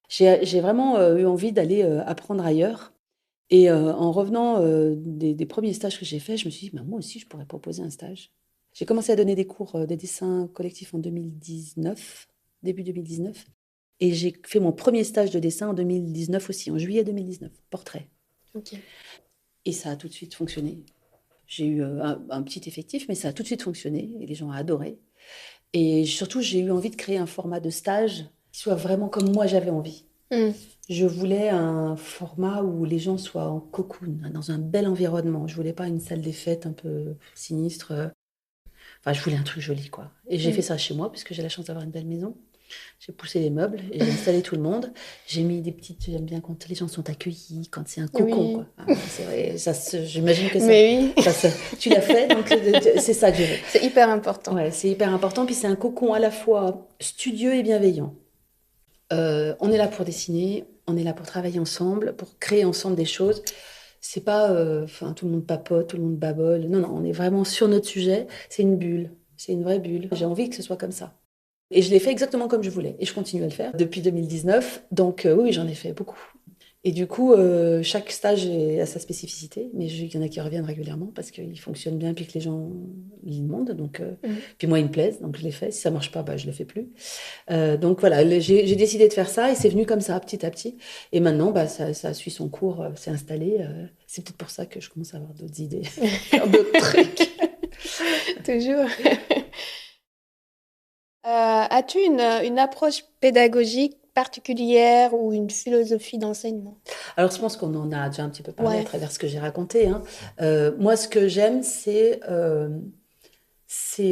Speaker 4: J'ai vraiment eu envie d'aller apprendre ailleurs. Et en revenant des premiers stages que j'ai faits, je me suis dit, bah, moi aussi, je pourrais proposer un stage. J'ai commencé à donner des cours de dessin collectif en 2019, début 2019. Et j'ai fait mon premier stage de dessin en 2019 aussi, en juillet 2019, portrait.
Speaker 1: Ok.
Speaker 4: Et ça a tout de suite fonctionné. J'ai eu un petit effectif, mais ça a tout de suite fonctionné et les gens ont adoré. Et surtout, j'ai eu envie de créer un format de stage qui soit vraiment comme moi j'avais envie. Je voulais un format où les gens soient en cocoon, dans un bel environnement. Je voulais pas une salle des fêtes un peu sinistre. Enfin, je voulais un truc joli, quoi. Et j'ai fait ça chez moi, puisque j'ai la chance d'avoir une belle maison. J'ai poussé les meubles et j'ai installé tout le monde. J'ai mis des petites... J'aime bien quand les gens sont accueillis, quand c'est un cocon, quoi. Ah, c'est vrai, j'imagine que ça...
Speaker 1: Mais oui.
Speaker 4: Tu l'as fait, donc c'est ça que je veux.
Speaker 1: C'est hyper important.
Speaker 4: Ouais, c'est hyper important. Puis c'est un cocon à la fois studieux et bienveillant. On est là pour dessiner, on est là pour travailler ensemble, pour créer ensemble des choses. C'est pas, tout le monde papote, tout le monde babole. Non, non, on est vraiment sur notre sujet. C'est une bulle, c'est une vraie bulle. J'ai envie que ce soit comme ça. Et je l'ai fait exactement comme je voulais. Et je continue à le faire depuis 2019. Donc oui, j'en ai fait beaucoup. Et du coup, chaque stage a sa spécificité, mais il y en a qui reviennent régulièrement parce qu'ils fonctionnent bien puis que les gens ils demandent. Donc, puis moi, ils me plaisent, donc je les fais. Si ça marche pas, bah, je le fais plus. Donc voilà, j'ai décidé de faire ça et c'est venu comme ça, petit à petit. Et maintenant, bah, ça suit son cours, c'est installé. C'est peut-être pour ça que je commence à avoir d'autres idées, faire d'autres trucs.
Speaker 1: Toujours. As-tu une approche pédagogique particulière ou une philosophie d'enseignement?
Speaker 4: Alors, je pense qu'on en a déjà un petit peu parlé à travers ce que j'ai raconté, hein. Moi, ce que j'aime, c'est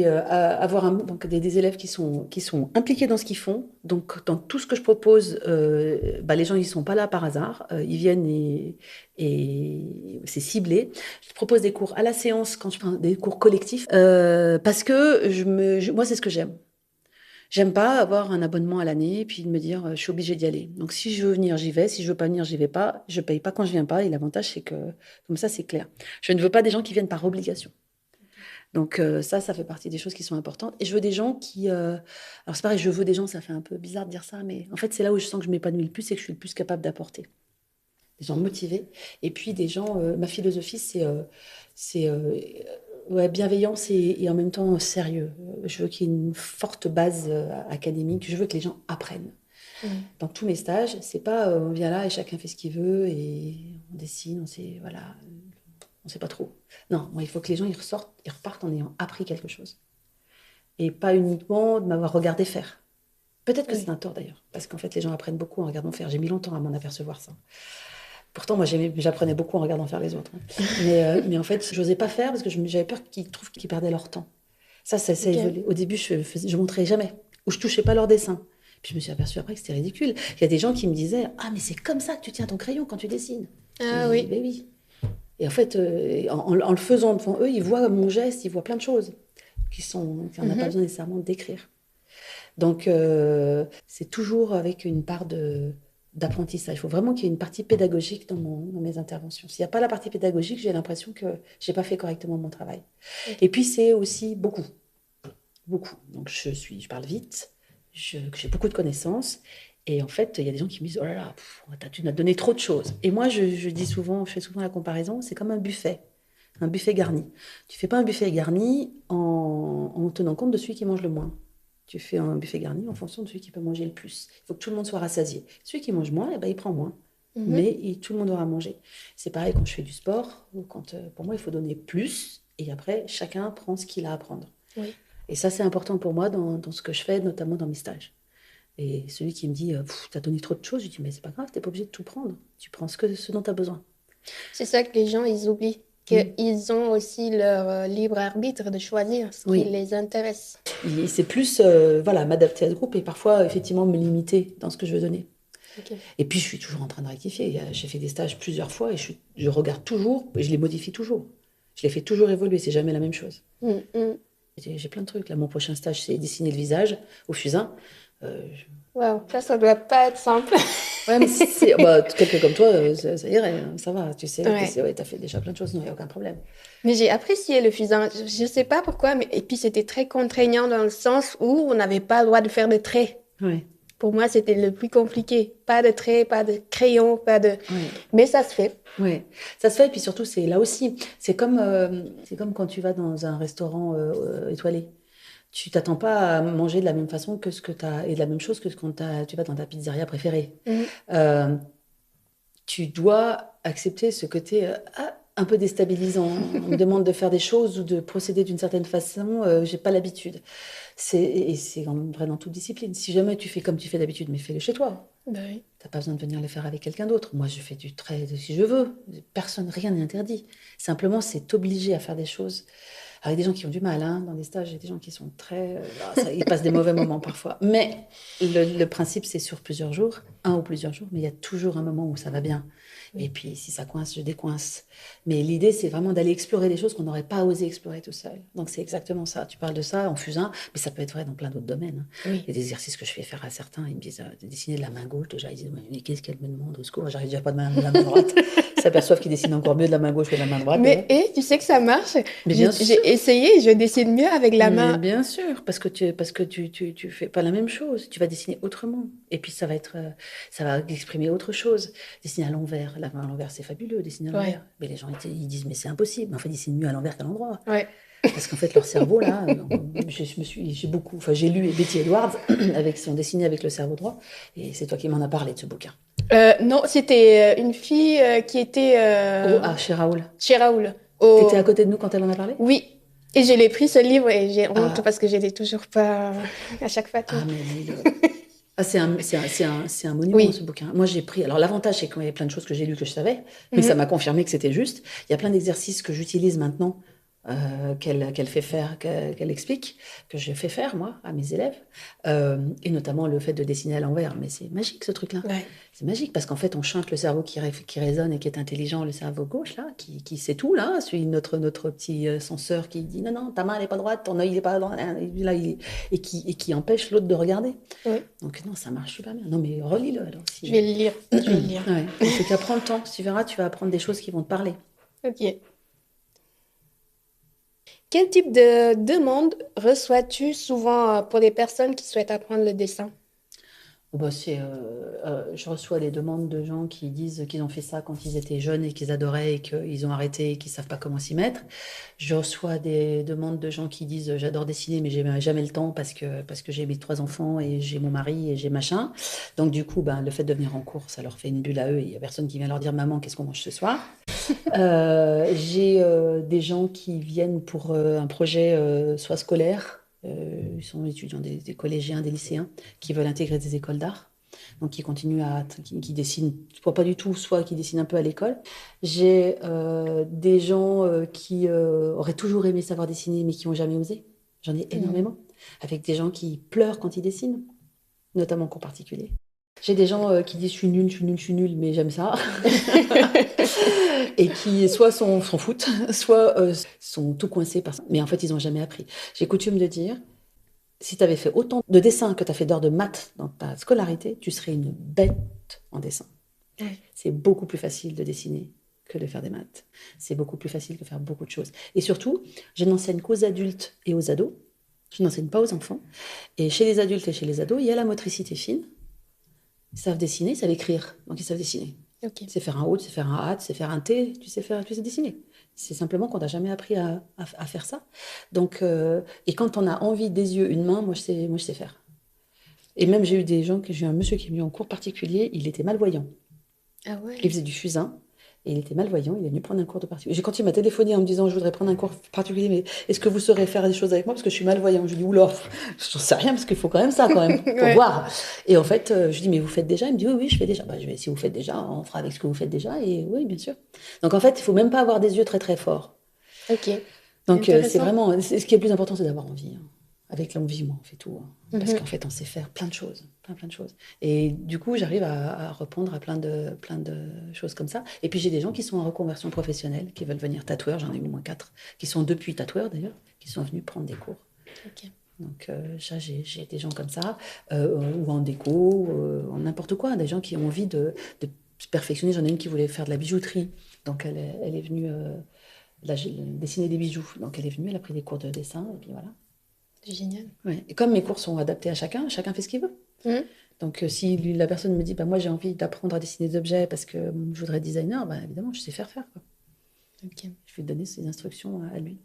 Speaker 4: avoir donc des élèves qui sont impliqués dans ce qu'ils font. Donc, dans tout ce que je propose, les gens, ils ne sont pas là par hasard. Ils viennent et c'est ciblé. Je propose des cours à la séance, quand je prends des cours collectifs, parce que moi, c'est ce que j'aime. J'aime pas avoir un abonnement à l'année et puis de me dire je suis obligée d'y aller. Donc si je veux venir, j'y vais. Si je veux pas venir, j'y vais pas. Je paye pas quand je viens pas. Et l'avantage, c'est que comme ça, c'est clair. Je ne veux pas des gens qui viennent par obligation. Donc ça fait partie des choses qui sont importantes. Et je veux des gens qui... Alors c'est pareil, je veux des gens, ça fait un peu bizarre de dire ça, mais en fait, c'est là où je sens que je m'épanouis le plus et que je suis le plus capable d'apporter. Des gens motivés. Et puis des gens... ma philosophie, c'est bienveillance et en même temps sérieux. Je veux qu'il y ait une forte base académique. Je veux que les gens apprennent. Dans tous mes stages, c'est pas on vient là et chacun fait ce qu'il veut et on dessine, on sait pas trop. Non, moi, il faut que les gens ils repartent en ayant appris quelque chose. Et pas uniquement de m'avoir regardé faire. Peut-être que c'est un tort d'ailleurs, parce qu'en fait les gens apprennent beaucoup en regardant faire. J'ai mis longtemps à m'en apercevoir ça. Pourtant, moi, j'apprenais beaucoup en regardant faire les autres. Hein. Mais en fait, je n'osais pas faire parce que j'avais peur qu'ils trouvent qu'ils perdaient leur temps. Ça évolué. Au début, je montrais jamais. Ou je touchais pas leur dessin. Puis je me suis aperçue après que c'était ridicule. Il y a des gens qui me disaient « Ah, mais c'est comme ça que tu tiens ton crayon quand tu dessines. »
Speaker 1: Ah oui.
Speaker 4: Ben oui. Et en fait, en le faisant devant eux, ils voient mon geste, ils voient plein de choses qu'on n'a pas besoin nécessairement de décrire. Donc, c'est toujours avec une part d'apprentissage. Il faut vraiment qu'il y ait une partie pédagogique dans mes interventions. S'il n'y a pas la partie pédagogique, j'ai l'impression que je n'ai pas fait correctement mon travail. Et puis, c'est aussi beaucoup. Beaucoup. Donc, je parle vite, j'ai beaucoup de connaissances. Et en fait, il y a des gens qui me disent « Oh là là, tu m'as donné trop de choses. » Et moi, je fais souvent la comparaison, c'est comme un buffet garni. Tu ne fais pas un buffet garni en tenant compte de celui qui mange le moins. Tu fais un buffet garni en fonction de celui qui peut manger le plus. Il faut que tout le monde soit rassasié. Celui qui mange moins, il prend moins. Mais tout le monde aura mangé. C'est pareil quand je fais du sport. Ou pour moi, il faut donner plus. Et après, chacun prend ce qu'il a à prendre. Oui. Et ça, c'est important pour moi dans ce que je fais, notamment dans mes stages. Et celui qui me dit, t'as donné trop de choses, je lui dis, mais c'est pas grave, t'es pas obligé de tout prendre. Tu prends ce dont t'as besoin.
Speaker 1: C'est ça que les gens, ils oublient. Qu'ils ont aussi leur libre arbitre de choisir ce qui
Speaker 4: Oui.
Speaker 1: les intéresse.
Speaker 4: C'est plus, voilà, m'adapter à ce groupe et parfois, effectivement, me limiter dans ce que je veux donner.
Speaker 1: Ok.
Speaker 4: Et puis, je suis toujours en train de rectifier. J'ai fait des stages plusieurs fois et je regarde toujours et je les modifie toujours. Je les fais toujours évoluer, c'est jamais la même chose. J'ai plein de trucs. Là, mon prochain stage, c'est dessiner le visage au fusain.
Speaker 1: Waouh, ça doit pas être simple.
Speaker 4: Ouais, mais quelqu'un comme toi, ça irait, hein, ça va. Tu sais,
Speaker 1: Ouais.
Speaker 4: t'as fait déjà plein de choses, non, il n'y a aucun problème.
Speaker 1: Mais j'ai apprécié le fusain. Je sais pas pourquoi, mais et puis c'était très contraignant dans le sens où on n'avait pas le droit de faire de traits.
Speaker 4: Ouais.
Speaker 1: Pour moi, c'était le plus compliqué. Pas de traits, pas de crayon, pas de.
Speaker 4: Ouais.
Speaker 1: Mais ça se fait.
Speaker 4: Ouais, ça se fait. Et puis surtout, c'est là aussi, c'est comme quand tu vas dans un restaurant étoilé. Tu t'attends pas à manger de la même façon que ce que tu as, et de la même chose que quand tu vas dans ta pizzeria préférée. Tu dois accepter ce côté un peu déstabilisant. On me demande de faire des choses ou de procéder d'une certaine façon, j'ai pas l'habitude. Et c'est vrai dans toute discipline. Si jamais tu fais comme tu fais d'habitude, mais fais-le chez toi.
Speaker 1: Bah oui.
Speaker 4: T'as pas besoin de venir le faire avec quelqu'un d'autre. Moi, je fais du trait si je veux. Personne, rien n'est interdit. Simplement, c'est t'obliger à faire des choses. Avec des gens qui ont du mal, hein, dans des stages, il y a des gens qui sont très... ils passent des mauvais moments parfois. Mais le principe, c'est sur plusieurs jours, un ou plusieurs jours, mais il y a toujours un moment où ça va bien. Et puis, si ça coince, je décoince. Mais l'idée, c'est vraiment d'aller explorer des choses qu'on n'aurait pas osé explorer tout seul. Donc, c'est exactement ça. Tu parles de ça en fusain, mais ça peut être vrai dans plein d'autres domaines. Hein.
Speaker 1: Oui.
Speaker 4: Il y a des exercices que je fais faire à certains. Ils me disent de dessiner de la main gauche. Déjà, ils disent, mais qu'est-ce qu'elle me demande au secours? J'arrive déjà pas de la main droite. Ils s'aperçoivent qu'ils dessinent encore mieux de la main gauche que de la main droite.
Speaker 1: Mais tu sais que ça marche.
Speaker 4: Mais bien sûr.
Speaker 1: J'ai essayé, je dessine mieux avec la main.
Speaker 4: Bien sûr, parce que tu fais pas la même chose. Tu vas dessiner autrement. Et puis, ça va exprimer autre chose. Dessiner à l'envers. La main à l'envers, c'est fabuleux, dessiner à l'envers. Mais les gens, ils disent, mais c'est impossible. Mais en fait, ils dessinent mieux à l'envers qu'à l'endroit.
Speaker 1: Ouais.
Speaker 4: Parce qu'en fait, leur cerveau, là, j'ai lu Betty Edwards, si on dessinait avec le cerveau droit. Et c'est toi qui m'en as parlé de ce bouquin.
Speaker 1: Non, c'était une fille qui était...
Speaker 4: chez Raoul.
Speaker 1: Chez Raoul.
Speaker 4: T'étais à côté de nous quand elle en a parlé?
Speaker 1: Oui. Et je l'ai pris, ce livre, et j'ai honte parce que je l'ai toujours pas à chaque fois.
Speaker 4: Ah, mais c'est un monument, ce bouquin. Moi, j'ai pris... Alors, l'avantage, c'est qu'il y avait plein de choses que j'ai lues que je savais, mais ça m'a confirmé que c'était juste. Il y a plein d'exercices que j'utilise maintenant, qu'elle fait faire, qu'elle explique, que je fais faire, moi, à mes élèves. Et notamment le fait de dessiner à l'envers. Mais c'est magique, ce truc-là.
Speaker 1: Ouais.
Speaker 4: C'est magique, parce qu'en fait, on chante le cerveau qui raisonne et qui est intelligent, le cerveau gauche, là, qui sait tout, là, celui notre petit censeur qui dit non, ta main, elle n'est pas droite, ton œil, il n'est pas droit, là, et qui empêche l'autre de regarder.
Speaker 1: Oui.
Speaker 4: Donc, non, ça marche super bien. Non, mais relis-le, alors.
Speaker 1: Je vais le lire.
Speaker 4: Ouais. En tout cas, prends le temps. Tu verras, tu vas apprendre des choses qui vont te parler.
Speaker 1: Ok. Quel type de demande reçois-tu souvent pour des personnes qui souhaitent apprendre le dessin?
Speaker 4: Je reçois des demandes de gens qui disent qu'ils ont fait ça quand ils étaient jeunes et qu'ils adoraient et qu'ils ont arrêté et qu'ils ne savent pas comment s'y mettre. Je reçois des demandes de gens qui disent j'adore dessiner mais j'ai jamais le temps parce que j'ai mes 3 enfants et j'ai mon mari et j'ai machin. Donc du coup, le fait de venir en cours, ça leur fait une bulle à eux et il n'y a personne qui vient leur dire maman, qu'est-ce qu'on mange ce soir? J'ai des gens qui viennent pour un projet soit scolaire. Ils sont étudiants, des collégiens, des lycéens qui veulent intégrer des écoles d'art. Donc, qui continuent qui dessinent, soit pas du tout, soit qui dessinent un peu à l'école. J'ai des gens qui auraient toujours aimé savoir dessiner, mais qui n'ont jamais osé. J'en ai énormément. Avec des gens qui pleurent quand ils dessinent, notamment en cours particulier. J'ai des gens qui disent je suis nulle, mais j'aime ça. Et qui soit s'en foutent, soit sont tout coincés par ça. Mais en fait, ils n'ont jamais appris. J'ai coutume de dire, si tu avais fait autant de dessins que tu as fait d'heures de maths dans ta scolarité, tu serais une bête en dessin. Ouais. C'est beaucoup plus facile de dessiner que de faire des maths. C'est beaucoup plus facile que de faire beaucoup de choses. Et surtout, je n'enseigne qu'aux adultes et aux ados. Je n'enseigne pas aux enfants. Et chez les adultes et chez les ados, il y a la motricité fine. Ils savent dessiner, ils savent écrire. Donc, ils savent dessiner.
Speaker 1: Okay.
Speaker 4: Tu sais faire un O, tu sais faire un A, tu sais faire un T, tu sais dessiner. C'est simplement qu'on n'a jamais appris à faire ça. Donc, et quand on a envie des yeux, une main, moi je sais faire. Et même j'ai eu un monsieur qui est venu en cours particulier, il était malvoyant.
Speaker 1: Ah ouais.
Speaker 4: Il faisait du fusain Et il était malvoyant, il est venu prendre un cours de particulier. Quand il m'a téléphoné en me disant, je voudrais prendre un cours particulier, mais est-ce que vous saurez faire des choses avec moi parce que je suis malvoyant? Je lui dis, oula, je ne sais rien parce qu'il faut quand même ça, quand même, pour
Speaker 1: Ouais.
Speaker 4: voir. Et en fait, je lui dis, mais vous faites déjà? Il me dit, oui, oui, je fais déjà. Bah, je vais, si vous faites déjà, on fera avec ce que vous faites déjà. Et oui, bien sûr. Donc en fait, il ne faut même pas avoir des yeux très très forts.
Speaker 1: Ok.
Speaker 4: Donc c'est
Speaker 1: Intéressant.
Speaker 4: vraiment, ce qui est le plus important, c'est d'avoir envie. Hein. Avec l'envie, moi, on fait tout. Hein. Parce
Speaker 1: Mhm.
Speaker 4: qu'en fait, on sait faire plein de choses, plein de choses. Et du coup, j'arrive à répondre à plein de choses comme ça. Et puis j'ai des gens qui sont en reconversion professionnelle, qui veulent venir tatoueurs, j'en ai eu au moins 4, qui sont depuis tatoueurs d'ailleurs, qui sont venus prendre des cours.
Speaker 1: Ok.
Speaker 4: Donc ça, j'ai des gens comme ça, ou en déco, en n'importe quoi, des gens qui ont envie de se perfectionner. J'en ai une qui voulait faire de la bijouterie, donc elle est venue là, dessiner des bijoux. Donc elle est venue, elle a pris des cours de dessin, et puis voilà.
Speaker 1: Génial.
Speaker 4: Ouais. Et comme mes cours sont adaptés à chacun, chacun fait ce qu'il veut.
Speaker 1: Mhm.
Speaker 4: Donc si la personne me dit, bah, moi j'ai envie d'apprendre à dessiner des objets parce que je voudrais être designer, bah, évidemment, je sais faire, quoi.
Speaker 1: Ok.
Speaker 4: Je vais donner ses instructions à lui.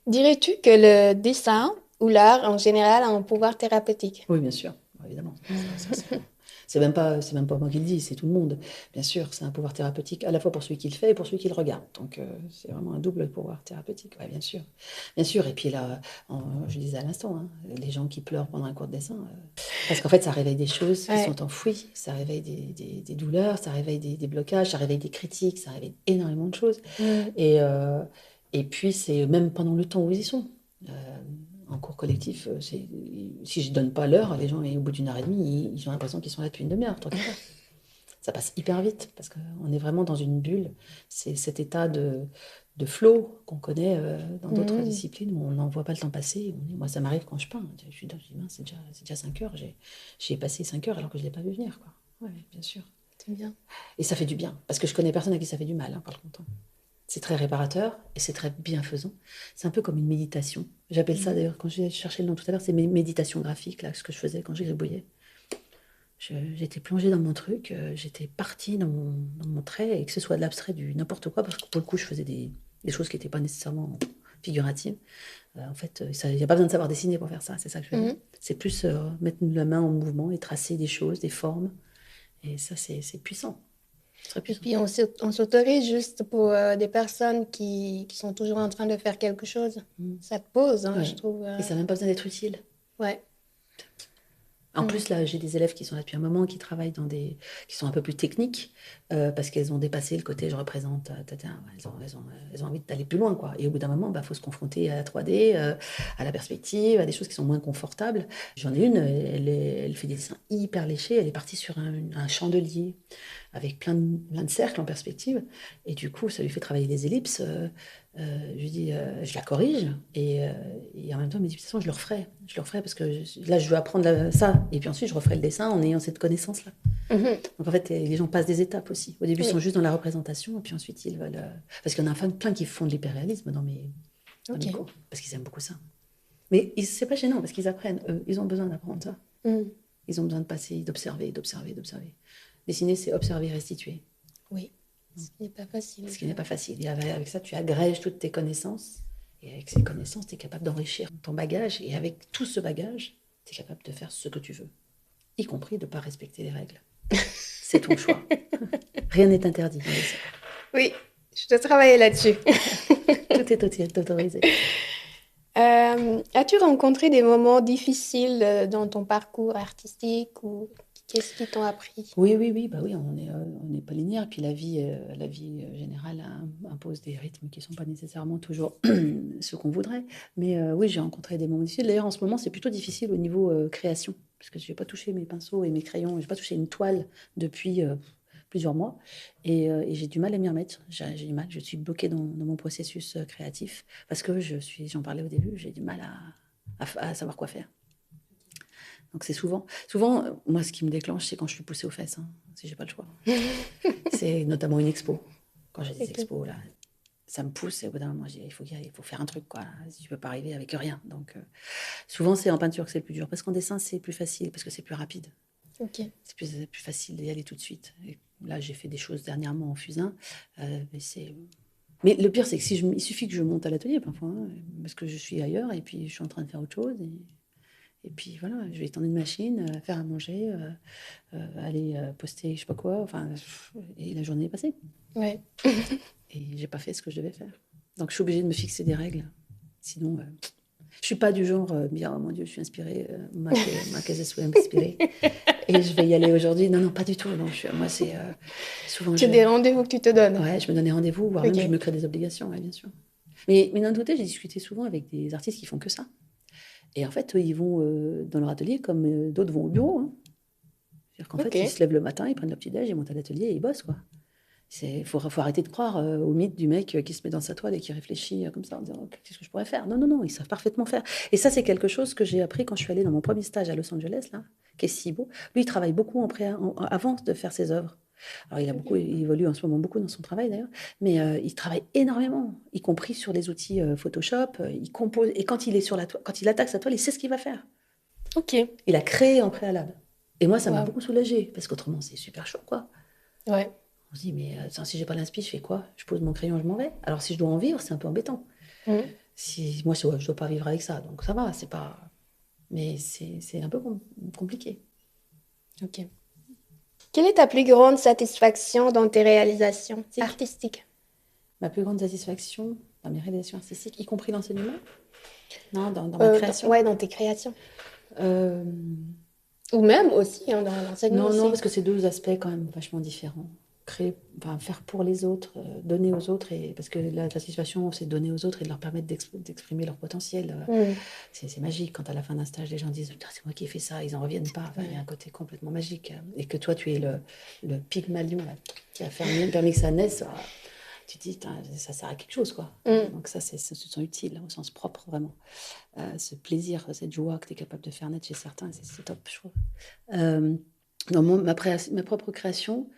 Speaker 1: Dirais-tu que le dessin ou l'art en général a un pouvoir thérapeutique?
Speaker 4: Oui, bien sûr, évidemment. C'est même pas moi qui le dis, c'est tout le monde. Bien sûr, c'est un pouvoir thérapeutique à la fois pour celui qui le fait et pour celui qui le regarde. Donc c'est vraiment un double pouvoir thérapeutique, ouais, bien sûr. Bien sûr, et puis là, je disais à l'instant, hein, les gens qui pleurent pendant un cours de dessin, parce qu'en fait, ça réveille des choses qui
Speaker 1: Ouais.
Speaker 4: sont enfouies, ça réveille des douleurs, ça réveille des blocages, ça réveille des critiques, ça réveille énormément de choses.
Speaker 1: Mhm.
Speaker 4: Et puis, c'est même pendant le temps où ils y sont. Euh, En cours collectif, si je ne donne pas l'heure, les gens, et au bout d'une heure et demie, ils ont l'impression qu'ils sont là depuis une demi-heure, trois quarts d'heure. Ça passe hyper vite parce qu'on est vraiment dans une bulle. C'est cet état de flow qu'on connaît dans d'autres
Speaker 1: Mhm.
Speaker 4: disciplines où on n'en voit pas le temps passer. Moi, ça m'arrive quand je peins. Je suis mince, c'est déjà 5 heures. J'ai passé 5 heures alors que je ne l'ai pas vu venir, quoi. Ouais, bien sûr.
Speaker 1: C'est bien.
Speaker 4: Et ça fait du bien parce que je connais personne à qui ça fait du mal, hein, par contre. C'est très réparateur et c'est très bienfaisant. C'est un peu comme une méditation. J'appelle ça d'ailleurs, quand j'ai cherché le nom tout à l'heure, c'est mes méditations graphiques, là, ce que je faisais quand j'ai gribouillais. J'étais plongée dans mon truc, j'étais partie dans mon trait, et que ce soit de l'abstrait, du n'importe quoi, parce que pour le coup, je faisais des choses qui n'étaient pas nécessairement figuratives. En fait, il n'y a pas besoin de savoir dessiner pour faire ça, c'est ça que je veux dire.
Speaker 1: Mhm.
Speaker 4: C'est plus mettre la main en mouvement et tracer des choses, des formes. Et ça, c'est puissant. Très
Speaker 1: Et
Speaker 4: puissant.
Speaker 1: puis on s'autorise juste pour des personnes qui sont toujours en train de faire quelque chose.
Speaker 4: Mm.
Speaker 1: Ça te pose, hein,
Speaker 4: Ouais.
Speaker 1: je trouve.
Speaker 4: Et ça n'a même pas besoin d'être utile.
Speaker 1: Ouais.
Speaker 4: En
Speaker 1: Mm.
Speaker 4: plus, là, j'ai des élèves qui sont là depuis un moment, qui travaillent qui sont un peu plus techniques, parce qu'elles ont dépassé le côté je représente, elles ont envie d'aller plus loin, quoi. Et au bout d'un moment, bah, faut se confronter à la 3D, à la perspective, à des choses qui sont moins confortables. J'en ai une, elle fait des dessins hyper léchés, elle est partie sur un chandelier avec plein de cercles en perspective, et du coup, ça lui fait travailler les ellipses. Je lui dis, je la corrige, et en même temps, elle me dit, de toute façon, je le referai parce que là, je veux apprendre ça, et puis ensuite, je referai le dessin en ayant cette connaissance-là.
Speaker 1: Mhm.
Speaker 4: Donc en fait, les gens passent des étapes aussi. Au début, ils
Speaker 1: Oui.
Speaker 4: sont juste dans la représentation, et puis ensuite, ils veulent. Parce qu'il y en a plein qui font de l'hyperréalisme dans mes
Speaker 1: Ok.
Speaker 4: cours, parce qu'ils aiment beaucoup ça. Mais c'est pas gênant, parce qu'ils apprennent, eux, ils ont besoin d'apprendre ça.
Speaker 1: Mm.
Speaker 4: Ils ont besoin de passer, d'observer. Dessiner, c'est observer, restituer.
Speaker 1: Oui. Ce qui n'est pas facile.
Speaker 4: Ce qui n'est pas facile. Et avec ça, tu agrèges toutes tes connaissances. Et avec ces connaissances, tu es capable d'enrichir ton bagage. Et avec tout ce bagage, tu es capable de faire ce que tu veux. Y compris de ne pas respecter les règles. C'est ton choix. Rien n'est interdit.
Speaker 1: Oui, je dois travailler là-dessus.
Speaker 4: Tout est autorisé.
Speaker 1: As-tu rencontré des moments difficiles dans ton parcours artistique ou qu'est-ce qui t'ont appris?
Speaker 4: Oui. Bah oui, on n'est pas linéaire. Puis la vie générale impose des rythmes qui ne sont pas nécessairement toujours ce qu'on voudrait. Mais oui, j'ai rencontré des moments difficiles. D'ailleurs, en ce moment, c'est plutôt difficile au niveau création. Parce que je n'ai pas touché mes pinceaux et mes crayons. Je n'ai pas touché une toile depuis plusieurs mois. Et j'ai du mal à m'y remettre. J'ai du mal. Je suis bloquée dans mon processus créatif. Parce que j'en parlais au début, j'ai du mal à savoir quoi faire. Donc c'est souvent, moi, ce qui me déclenche, c'est quand je suis poussée aux fesses, hein, si j'ai pas le choix. C'est notamment une expo. Quand j'ai des expos, là, ça me pousse. Et au bout d'un moment, je dis, il faut faire un truc, quoi. Si tu peux pas arriver avec rien. Donc souvent, c'est en peinture que c'est le plus dur. Parce qu'en dessin, c'est plus facile, parce que c'est plus rapide.
Speaker 1: Ok.
Speaker 4: C'est plus facile d'y aller tout de suite. Et là, j'ai fait des choses dernièrement en fusain. Mais le pire, c'est que il suffit que je monte à l'atelier parfois, hein, parce que je suis ailleurs et puis je suis en train de faire autre chose. Et puis voilà, je vais étendre une machine, faire à manger, aller poster je sais pas quoi, enfin, et la journée est passée.
Speaker 1: Ouais.
Speaker 4: Et j'ai pas fait ce que je devais faire. Donc je suis obligée de me fixer des règles. Sinon, je suis pas du genre dire, oh mon Dieu, je suis inspirée, ma case soit inspirée. Et je vais y aller aujourd'hui. Non, non, pas du tout. Non, moi, c'est souvent.
Speaker 1: Tu as des rendez-vous que tu te donnes.
Speaker 4: Ouais, je me donne des rendez-vous, voire
Speaker 1: Ok.
Speaker 4: même je me crée des obligations, ouais, bien sûr. Mais d'un autre côté, j'ai discuté souvent avec des artistes qui font que ça. Et en fait, eux, ils vont dans leur atelier comme d'autres vont au bureau. Hein. C'est-à-dire qu'en
Speaker 1: Ok.
Speaker 4: fait, ils se lèvent le matin, ils prennent leur petit déj, ils montent à l'atelier et ils bossent, quoi. Faut arrêter de croire au mythe du mec qui se met dans sa toile et qui réfléchit comme ça en disant qu'est-ce que je pourrais faire. Non, non, non, ils savent parfaitement faire. Et ça, c'est quelque chose que j'ai appris quand je suis allée dans mon premier stage à Los Angeles, là, qui est si beau. Lui, il travaille beaucoup avant de faire ses œuvres. Alors, il évolue en ce moment beaucoup dans son travail d'ailleurs, mais il travaille énormément, y compris sur les outils Photoshop. Il compose et quand il est sur la toile, quand il attaque sa toile, il sait ce qu'il va faire.
Speaker 1: Ok.
Speaker 4: Il a créé en préalable. Et moi, ça m'a
Speaker 1: Wow.
Speaker 4: beaucoup soulagée parce qu'autrement, c'est super chaud, quoi.
Speaker 1: Ouais.
Speaker 4: On se dit, mais attends, si j'ai pas l'inspi, je fais quoi? Je pose mon crayon, je m'en vais. Alors, si je dois en vivre, c'est un peu embêtant.
Speaker 1: Mhm.
Speaker 4: Moi, je dois pas vivre avec ça, donc ça va, c'est pas. Mais c'est un peu compliqué.
Speaker 1: Ok. Quelle est ta plus grande satisfaction dans tes réalisations artistiques?
Speaker 4: Ma plus grande satisfaction dans mes réalisations artistiques, y compris l'enseignement, non, dans ma création.
Speaker 1: Ouais, dans tes créations.
Speaker 4: Euh,
Speaker 1: Ou même aussi dans l'enseignement
Speaker 4: non,
Speaker 1: aussi.
Speaker 4: non, parce que c'est deux aspects quand même vachement différents. Faire pour les autres, donner aux autres, parce que la satisfaction, c'est de donner aux autres et de leur permettre d'exprimer leur potentiel.
Speaker 1: Mhm.
Speaker 4: C'est magique quand à la fin d'un stage, les gens disent putain, c'est moi qui ai fait ça, ils en reviennent pas. Enfin, il y a un côté complètement magique. Et que toi, tu es le Pygmalion là, qui a permis que ça naisse. Tu te dis, ça sert à quelque chose, quoi. Donc ça, ce sont utiles, au sens propre, vraiment. Ce plaisir, cette joie que tu es capable de faire naître chez certains, c'est top, je trouve. Dans ma propre création,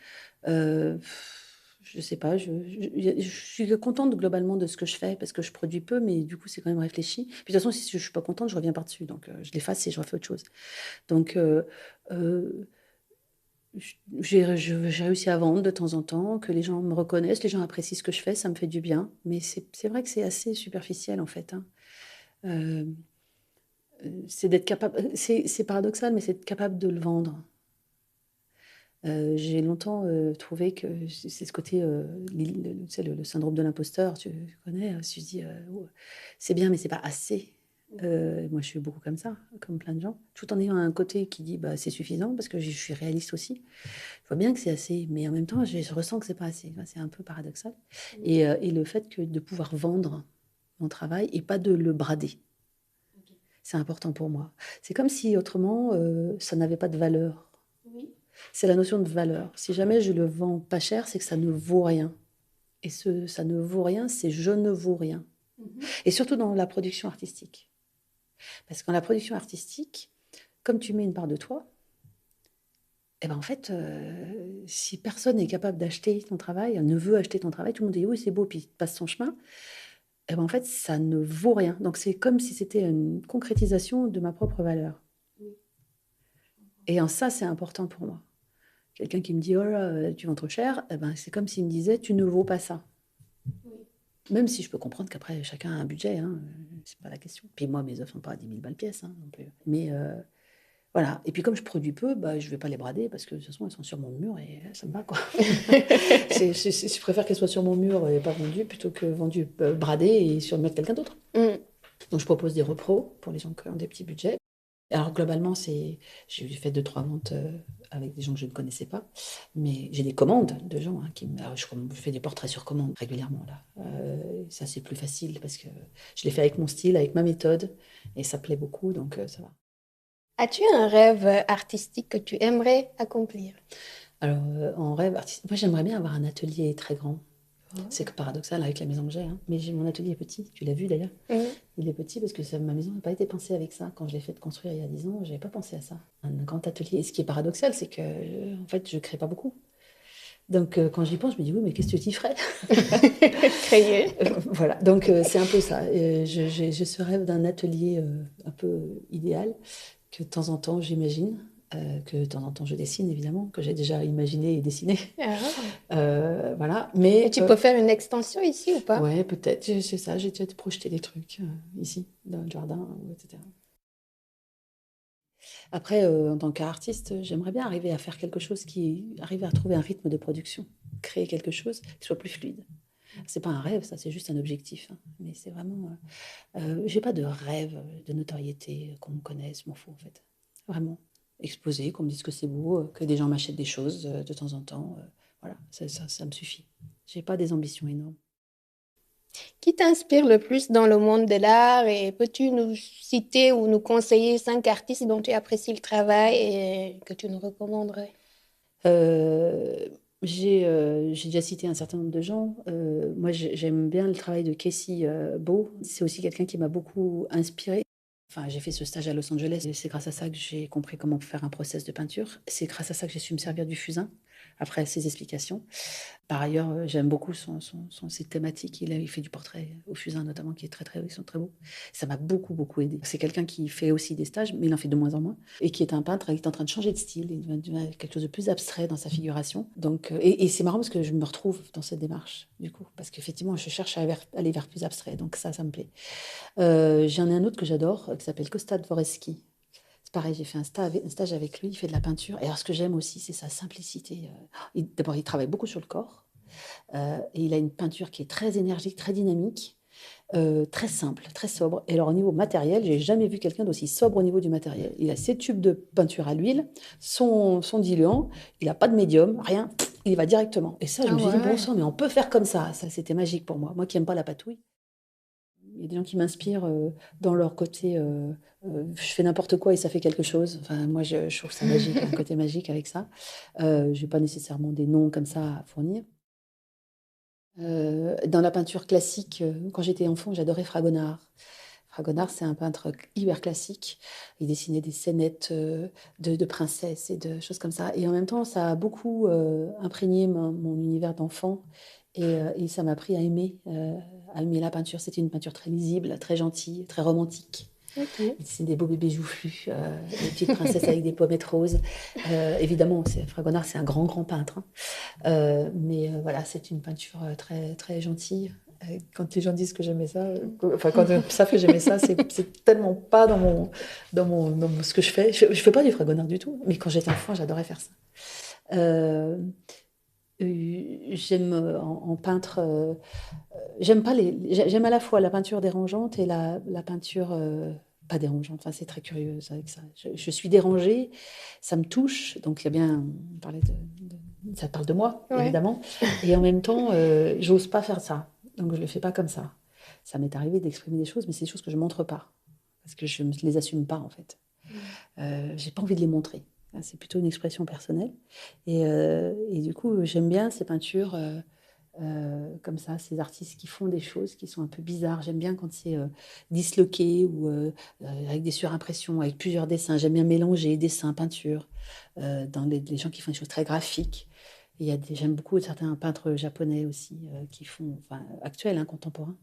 Speaker 4: je sais pas, je suis contente globalement de ce que je fais parce que je produis peu, mais du coup, c'est quand même réfléchi. Puis de toute façon, si je suis pas contente, je reviens par-dessus. Donc, je l'efface et je refais autre chose. Donc, j'ai réussi à vendre de temps en temps, que les gens me reconnaissent, les gens apprécient ce que je fais, ça me fait du bien. Mais c'est vrai que c'est assez superficiel, en fait. Hein. Euh, c'est d'être capable, c'est paradoxal, mais c'est être capable de le vendre. J'ai longtemps trouvé que c'est ce côté, tu sais, le syndrome de l'imposteur, tu connais, je me suis dit, oh, c'est bien, mais c'est pas assez. Moi, je suis beaucoup comme ça, comme plein de gens, tout en ayant un côté qui dit, bah, c'est suffisant, parce que je suis réaliste aussi. Je vois bien que c'est assez, mais en même temps, je ressens que c'est pas assez. Enfin, c'est un peu paradoxal. Et le fait de pouvoir vendre mon travail et pas de le brader, c'est important pour moi. C'est comme si autrement, ça n'avait pas de valeur. C'est la notion de valeur. Si jamais je le vends pas cher, c'est que ça ne vaut rien. Et ça ne vaut rien, c'est je ne vaux rien. Et surtout dans la production artistique. Parce que dans la production artistique, comme tu mets une part de toi, eh ben en fait, si personne n'est capable d'acheter ton travail, ne veut acheter ton travail, tout le monde dit oui, c'est beau, puis il passe son chemin, eh ben en fait, ça ne vaut rien. Donc c'est comme si c'était une concrétisation de ma propre valeur. Et en ça, c'est important pour moi. Quelqu'un qui me dit oh là, tu vends trop cher, eh ben, c'est comme s'il me disait tu ne vaux pas ça. Même si je peux comprendre qu'après chacun a un budget, hein, c'est pas la question. Puis moi, mes œuvres sont pas à 10 000 balles pièce non plus. Mais voilà. Et puis comme je produis peu, bah, je vais pas les brader parce que de toute façon, elles sont sur mon mur et ça me va quoi. Je préfère qu'elles soient sur mon mur et pas vendues plutôt que vendues bradées et sur le mur de quelqu'un d'autre. Donc je propose des repros pour les gens qui ont des petits budgets. Alors globalement, j'ai fait 2-3 ventes avec des gens que je ne connaissais pas, mais j'ai des commandes de gens alors, je fais des portraits sur commande régulièrement là. Ça c'est plus facile parce que je l'ai fait avec mon style, avec ma méthode, et ça plaît beaucoup, donc ça va.
Speaker 1: As-tu un rêve artistique que tu aimerais accomplir?
Speaker 4: Alors en rêve artistique, moi j'aimerais bien avoir un atelier très grand. C'est paradoxal avec la maison que j'ai, hein. Mais mon atelier est petit, tu l'as vu d'ailleurs. Il est petit parce que ma maison n'a pas été pensée avec ça. Quand je l'ai fait construire il y a 10 ans, je n'avais pas pensé à ça. Un grand atelier. Et ce qui est paradoxal, c'est que en fait, je ne crée pas beaucoup. Donc quand j'y pense, je me dis oui, mais qu'est-ce que tu y ferais?
Speaker 1: Créer.
Speaker 4: Voilà, donc c'est un peu ça. J'ai ce rêve d'un atelier un peu idéal que de temps en temps j'imagine. Que de temps en temps je dessine évidemment, que j'ai déjà imaginé et dessiné. Voilà. Mais
Speaker 1: et tu peux faire une extension ici ou pas?
Speaker 4: Ouais, peut-être, c'est ça, j'ai déjà projeté des trucs ici, dans le jardin, etc. Après, en tant qu'artiste, j'aimerais bien arriver à faire quelque chose arriver à trouver un rythme de production, créer quelque chose qui soit plus fluide. C'est pas un rêve, ça, c'est juste un objectif, hein, mais c'est vraiment, j'ai pas de rêve, de notoriété, qu'on me connaisse, je m'en fous, en fait. Vraiment. Exposer, qu'on me dise que c'est beau, que des gens m'achètent des choses, de temps en temps, voilà, ça me suffit. J'ai pas des ambitions énormes.
Speaker 1: Qui t'inspire le plus dans le monde de l'art et peux-tu nous citer ou nous conseiller 5 artistes dont tu apprécies le travail et que tu nous recommanderais?
Speaker 4: Euh, j'ai déjà cité un certain nombre de gens. Moi, j'aime bien le travail de Casey Beau. C'est aussi quelqu'un qui m'a beaucoup inspirée. Enfin, j'ai fait ce stage à Los Angeles et c'est grâce à ça que j'ai compris comment faire un process de peinture. C'est grâce à ça que j'ai su me servir du fusain après ses explications. Par ailleurs, j'aime beaucoup ses thématiques. Il fait du portrait au fusain notamment, qui est ils sont très beaux. Ça m'a beaucoup, beaucoup aidé. C'est quelqu'un qui fait aussi des stages, mais il en fait de moins en moins, et qui est un peintre qui est en train de changer de style. Il devient quelque chose de plus abstrait dans sa figuration. Donc, et c'est marrant parce que je me retrouve dans cette démarche, du coup, parce qu'effectivement, je cherche à aller vers plus abstrait. Donc ça me plaît. J'en ai un autre que j'adore, qui s'appelle Costa Dvoreski. C'est pareil, j'ai fait un stage avec lui, il fait de la peinture. Et alors, ce que j'aime aussi, c'est sa simplicité. D'abord, il travaille beaucoup sur le corps. Et il a une peinture qui est très énergique, très dynamique, très simple, très sobre. Et alors, au niveau matériel, j'ai jamais vu quelqu'un d'aussi sobre au niveau du matériel. Il a ses tubes de peinture à l'huile, son diluant, il n'a pas de médium, rien, il va directement. Et ça, je
Speaker 1: Ah
Speaker 4: me suis dit, bon
Speaker 1: ouais.
Speaker 4: sang, mais on peut faire comme ça. Ça, c'était magique pour moi. Moi qui n'aime pas la patouille. Il y a des gens qui m'inspirent dans leur côté, je fais n'importe quoi et ça fait quelque chose. Enfin, moi, je trouve ça magique, un côté magique avec ça. Je n'ai pas nécessairement des noms comme ça à fournir. Dans la peinture classique, quand j'étais enfant, j'adorais Fragonard. Fragonard, c'est un peintre hyper classique. Il dessinait des scénettes de princesses et de choses comme ça. Et en même temps, ça a beaucoup imprégné mon univers d'enfant. Et ça m'a appris à aimer la peinture. C'était une peinture très lisible, très gentille, très romantique.
Speaker 1: Ok.
Speaker 4: C'est des beaux bébés joufflus, des petites princesses avec des pommettes roses. Évidemment, Fragonard, c'est un grand, grand peintre, hein. Mais voilà, c'est une peinture très, très gentille. Quand les gens disent que j'aimais ça, enfin, quand ils savent que j'aimais ça, c'est tellement pas dans ce que je fais. Je fais pas du Fragonard du tout, mais quand j'étais enfant, j'adorais faire ça. Euh, J'aime en peintre, j'aime pas j'aime à la fois la peinture dérangeante et la peinture pas dérangeante. Enfin, c'est très curieux avec ça. Je suis dérangée, ça me touche, donc il y a bien, on parlait ça parle de moi,
Speaker 1: Ouais.
Speaker 4: évidemment, et en même temps, j'ose pas faire ça, donc je le fais pas comme ça. Ça m'est arrivé d'exprimer des choses, mais c'est des choses que je montre pas, parce que je ne les assume pas en fait. J'ai pas envie de les montrer. C'est plutôt une expression personnelle. Et du coup, j'aime bien ces peintures comme ça, ces artistes qui font des choses qui sont un peu bizarres. J'aime bien quand c'est disloqué ou avec des surimpressions, avec plusieurs dessins. J'aime bien mélanger dessin, peinture, dans les gens qui font des choses très graphiques. Et j'aime beaucoup certains peintres japonais aussi qui font, enfin actuels, hein, contemporains,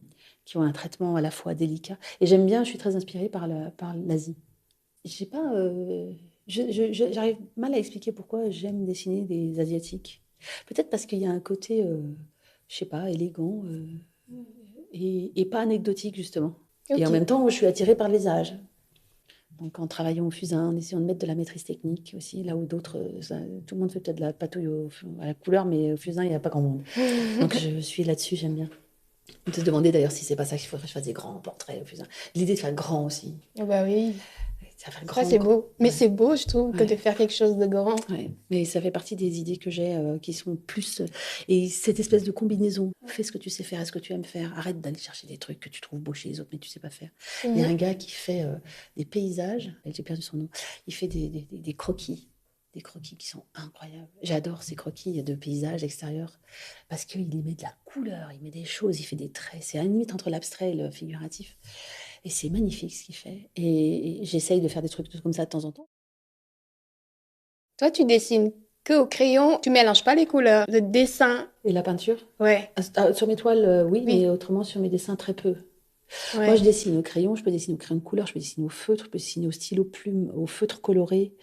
Speaker 4: qui ont un traitement à la fois délicat. Et j'aime bien, je suis très inspirée par l'Asie. J'ai pas, j'arrive mal à expliquer pourquoi j'aime dessiner des Asiatiques. Peut-être parce qu'il y a un côté, je sais pas, élégant et pas anecdotique, justement. Et en
Speaker 1: Ok.
Speaker 4: même temps, je suis attirée par les âges. Donc, en travaillant au fusain, en essayant de mettre de la maîtrise technique aussi, là où d'autres, tout le monde fait peut-être de la patouille à la couleur, mais au fusain, il n'y a pas grand monde. Donc, je suis là-dessus, j'aime bien. On peut se demander d'ailleurs si c'est pas ça qu'il faudrait que je fasse des grands portraits au fusain. L'idée de faire grand aussi.
Speaker 1: Ah bah oui.
Speaker 4: Ça fait
Speaker 1: Ça,
Speaker 4: grand.
Speaker 1: c'est beau. Mais
Speaker 4: Ouais.
Speaker 1: c'est beau, je trouve, que
Speaker 4: Ouais.
Speaker 1: de faire quelque chose de grand.
Speaker 4: Ouais, mais ça fait partie des idées que j'ai qui sont plus. Et cette espèce de combinaison, fais ce que tu sais faire, est-ce que tu aimes faire, arrête d'aller chercher des trucs que tu trouves beaux chez les autres, mais tu sais pas faire. Il y a un gars qui fait des paysages, j'ai perdu son nom, il fait des croquis. Des croquis qui sont incroyables. J'adore ces croquis de paysages extérieurs parce qu'il y met de la couleur, il met des choses, il fait des traits. C'est à la limite entre l'abstrait et le figuratif. Et c'est magnifique ce qu'il fait. Et j'essaye de faire des trucs comme ça de temps en temps.
Speaker 1: Toi, tu dessines que au crayon. Tu mélanges pas les couleurs. Le dessin,
Speaker 4: Et la peinture?
Speaker 1: ouais,
Speaker 4: Sur mes toiles, oui,
Speaker 1: oui,
Speaker 4: mais autrement sur mes dessins, très peu. Moi,
Speaker 1: ouais.
Speaker 4: je dessine au crayon, je peux dessiner au crayon de couleur, je peux dessiner au feutre, je peux dessiner au stylo plume, au feutre coloré,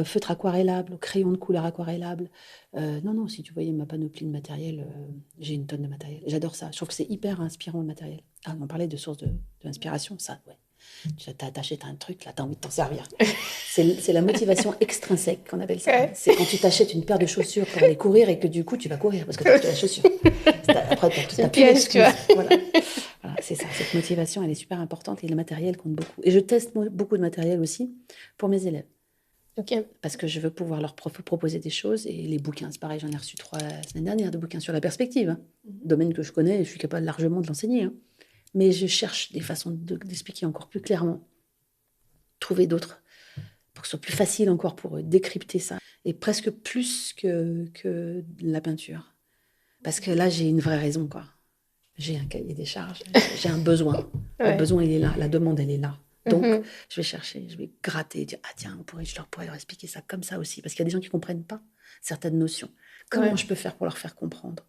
Speaker 4: feutre aquarellable, au crayon de couleur aquarellable. Non, non, si tu voyais ma panoplie de matériel, j'ai une tonne de matériel. J'adore ça. Je trouve que c'est hyper inspirant le matériel. Ah, on parlait de source d'inspiration, ça, ouais. T'achètes un truc, là, t'as envie de t'en servir. C'est la motivation extrinsèque qu'on appelle ça. C'est quand tu t'achètes une paire de chaussures pour aller courir et que du coup, tu vas courir parce que t'as acheté la chaussure. Après, t'as plus d'excuses. Voilà. Voilà, c'est ça. Cette motivation, elle est super importante et le matériel compte beaucoup. Et je teste beaucoup de matériel aussi pour mes élèves. Parce que je veux pouvoir leur proposer des choses. Et les bouquins, c'est pareil, j'en ai reçu 3 la semaine dernière de bouquins sur la perspective. Hein. Domaine que je connais et je suis capable largement de l'enseigner. Hein. Mais je cherche des façons d'expliquer encore plus clairement. Trouver d'autres, pour que ce soit plus facile encore pour eux, décrypter ça. Et presque plus que la peinture. Parce que là, j'ai une vraie raison, quoi. J'ai un cahier des charges, j'ai un besoin. Le besoin, il est là, la demande, elle est là. Donc, je vais chercher, je vais gratter, dire, ah tiens, je leur pourrais leur expliquer ça comme ça aussi. Parce qu'il y a des gens qui ne comprennent pas certaines notions. Comment je peux faire pour leur faire comprendre?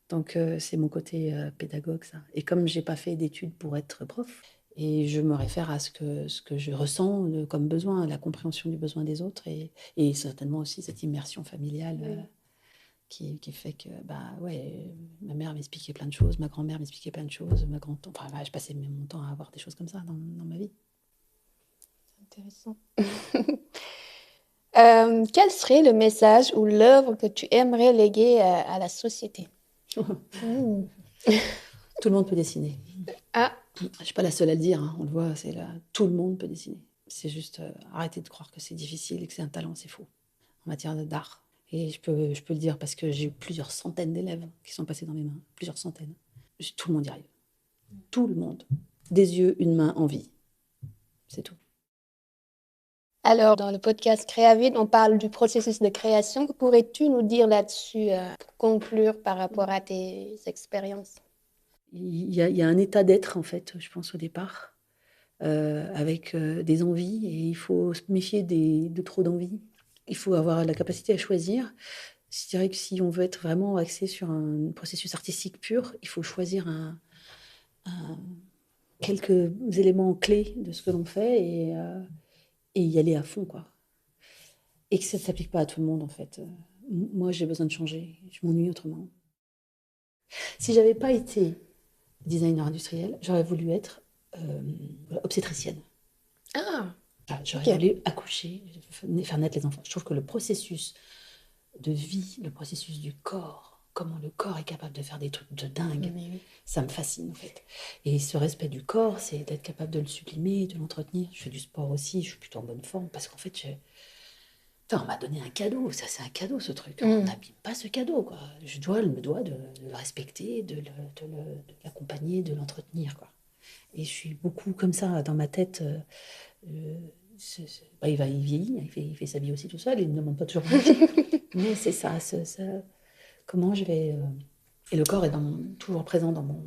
Speaker 4: Donc, c'est mon côté pédagogue, ça. Et comme je n'ai pas fait d'études pour être prof, et je me réfère à ce que je ressens comme besoin, la compréhension du besoin des autres, et certainement aussi cette immersion familiale qui fait que, ma mère m'expliquait plein de choses, ma grand-mère m'expliquait plein de choses, je passais mon temps à avoir des choses comme ça dans ma vie.
Speaker 1: C'est intéressant. Quel serait le message ou l'œuvre que tu aimerais léguer à la société?
Speaker 4: Tout le monde peut dessiner. Je ne suis pas la seule à le dire, hein, on le voit, tout le monde peut dessiner. C'est juste arrêter de croire que c'est difficile et que c'est un talent, c'est faux. En matière d'art. Et je peux le dire parce que j'ai eu plusieurs centaines d'élèves qui sont passés dans mes mains. Plusieurs centaines. Tout le monde y arrive. Tout le monde. Des yeux, une main, envie. C'est tout.
Speaker 1: Alors, dans le podcast Créavide, on parle du processus de création. Que pourrais-tu nous dire là-dessus pour conclure par rapport à tes expériences?
Speaker 4: Il y a un état d'être, en fait, je pense, au départ, avec des envies. Et il faut se méfier de trop d'envies. Il faut avoir la capacité à choisir. Je dirais que si on veut être vraiment axé sur un processus artistique pur, il faut choisir quelques éléments clés de ce que l'on fait et y aller à fond, quoi. Et que ça ne s'applique pas à tout le monde, en fait. Moi, j'ai besoin de changer. Je m'ennuie autrement. Si j'avais pas été designer industriel, j'aurais voulu être obstétricienne. J'aurais voulu accoucher, faire naître les enfants. Je trouve que le processus de vie, le processus du corps, comment le corps est capable de faire des trucs de dingue, ça me fascine en fait. Et ce respect du corps, c'est d'être capable de le sublimer, de l'entretenir. Je fais du sport aussi, je suis plutôt en bonne forme parce qu'en fait, on m'a donné un cadeau, ça c'est un cadeau ce truc. On n'abîme pas ce cadeau, quoi. Je me dois de le respecter, de l'accompagner, de l'entretenir, quoi. Et je suis beaucoup comme ça dans ma tête. Il vieillit, il fait sa vie aussi tout seul, il ne me demande pas toujours. Mais c'est ça, comment je vais. Et le corps est toujours présent dans mon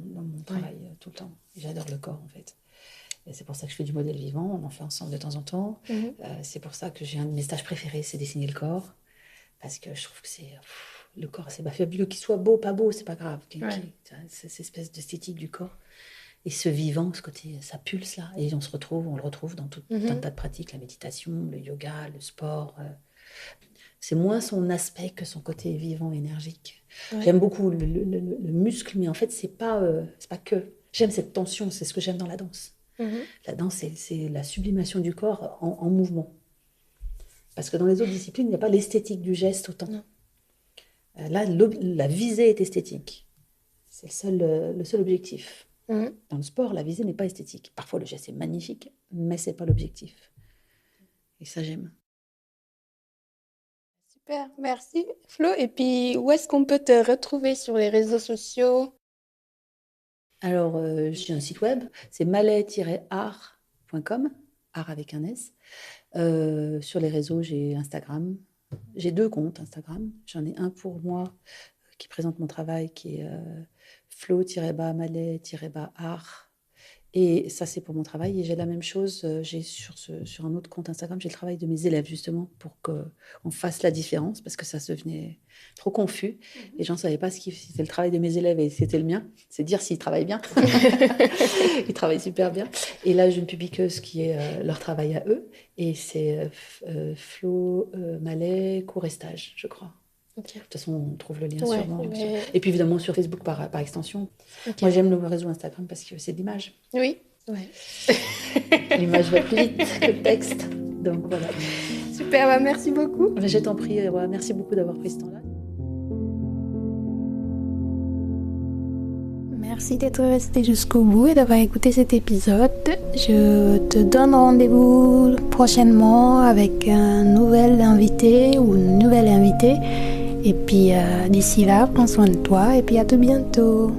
Speaker 4: travail tout le temps. Et j'adore le corps en fait. Et c'est pour ça que je fais du modèle vivant, on en fait ensemble de temps en temps. C'est pour ça que j'ai un de mes stages préférés, c'est dessiner le corps. Parce que je trouve que le corps, c'est pas fabuleux, qu'il soit beau, pas beau, c'est pas grave. Cette espèce d'esthétique du corps. Et ce vivant, ce côté, ça pulse là, et on le retrouve dans tout un tas de pratiques, la méditation, le yoga, le sport. C'est moins son aspect que son côté vivant, énergique. J'aime beaucoup le muscle, mais en fait, c'est pas que. J'aime cette tension, c'est ce que j'aime dans la danse. La danse, c'est la sublimation du corps en mouvement. Parce que dans les autres disciplines, il n'y a pas l'esthétique du geste autant. Là, la visée est esthétique. C'est le seul objectif. Dans le sport, la visée n'est pas esthétique. Parfois, le geste est magnifique, mais ce n'est pas l'objectif. Et ça, j'aime.
Speaker 1: Super, merci Flo. Et puis, où est-ce qu'on peut te retrouver sur les réseaux sociaux?
Speaker 4: Alors, j'ai un site web, c'est malais-art.com, art avec un S. Sur les réseaux, j'ai Instagram. J'ai 2 comptes Instagram. J'en ai un pour moi qui présente mon travail, qui est Flo-Malais-Art. Et ça, c'est pour mon travail. Et j'ai la même chose, j'ai sur un autre compte Instagram, j'ai le travail de mes élèves, justement, pour qu'on fasse la différence, parce que ça devenait trop confus. Les gens ne savaient pas si c'était le travail de mes élèves et c'était le mien. C'est dire s'ils travaillent bien. Ils travaillent super bien. Et là, je ne publie que ce qui est leur travail à eux. Et c'est Flo Malais, cours et stage, je crois. De toute façon, on trouve le lien sûrement. Et puis évidemment sur Facebook par extension. Moi, j'aime le réseau Instagram parce que c'est de l'image.
Speaker 1: Oui. Ouais.
Speaker 4: L'image va plus vite que le texte. Donc voilà.
Speaker 1: Super, bah, merci beaucoup.
Speaker 4: Mais je t'en prie, ouais, merci beaucoup d'avoir pris ce temps-là.
Speaker 1: Merci d'être resté jusqu'au bout et d'avoir écouté cet épisode. Je te donne rendez-vous prochainement avec un nouvel invité ou une nouvelle invitée. Et puis d'ici là, prends soin de toi et puis à tout bientôt.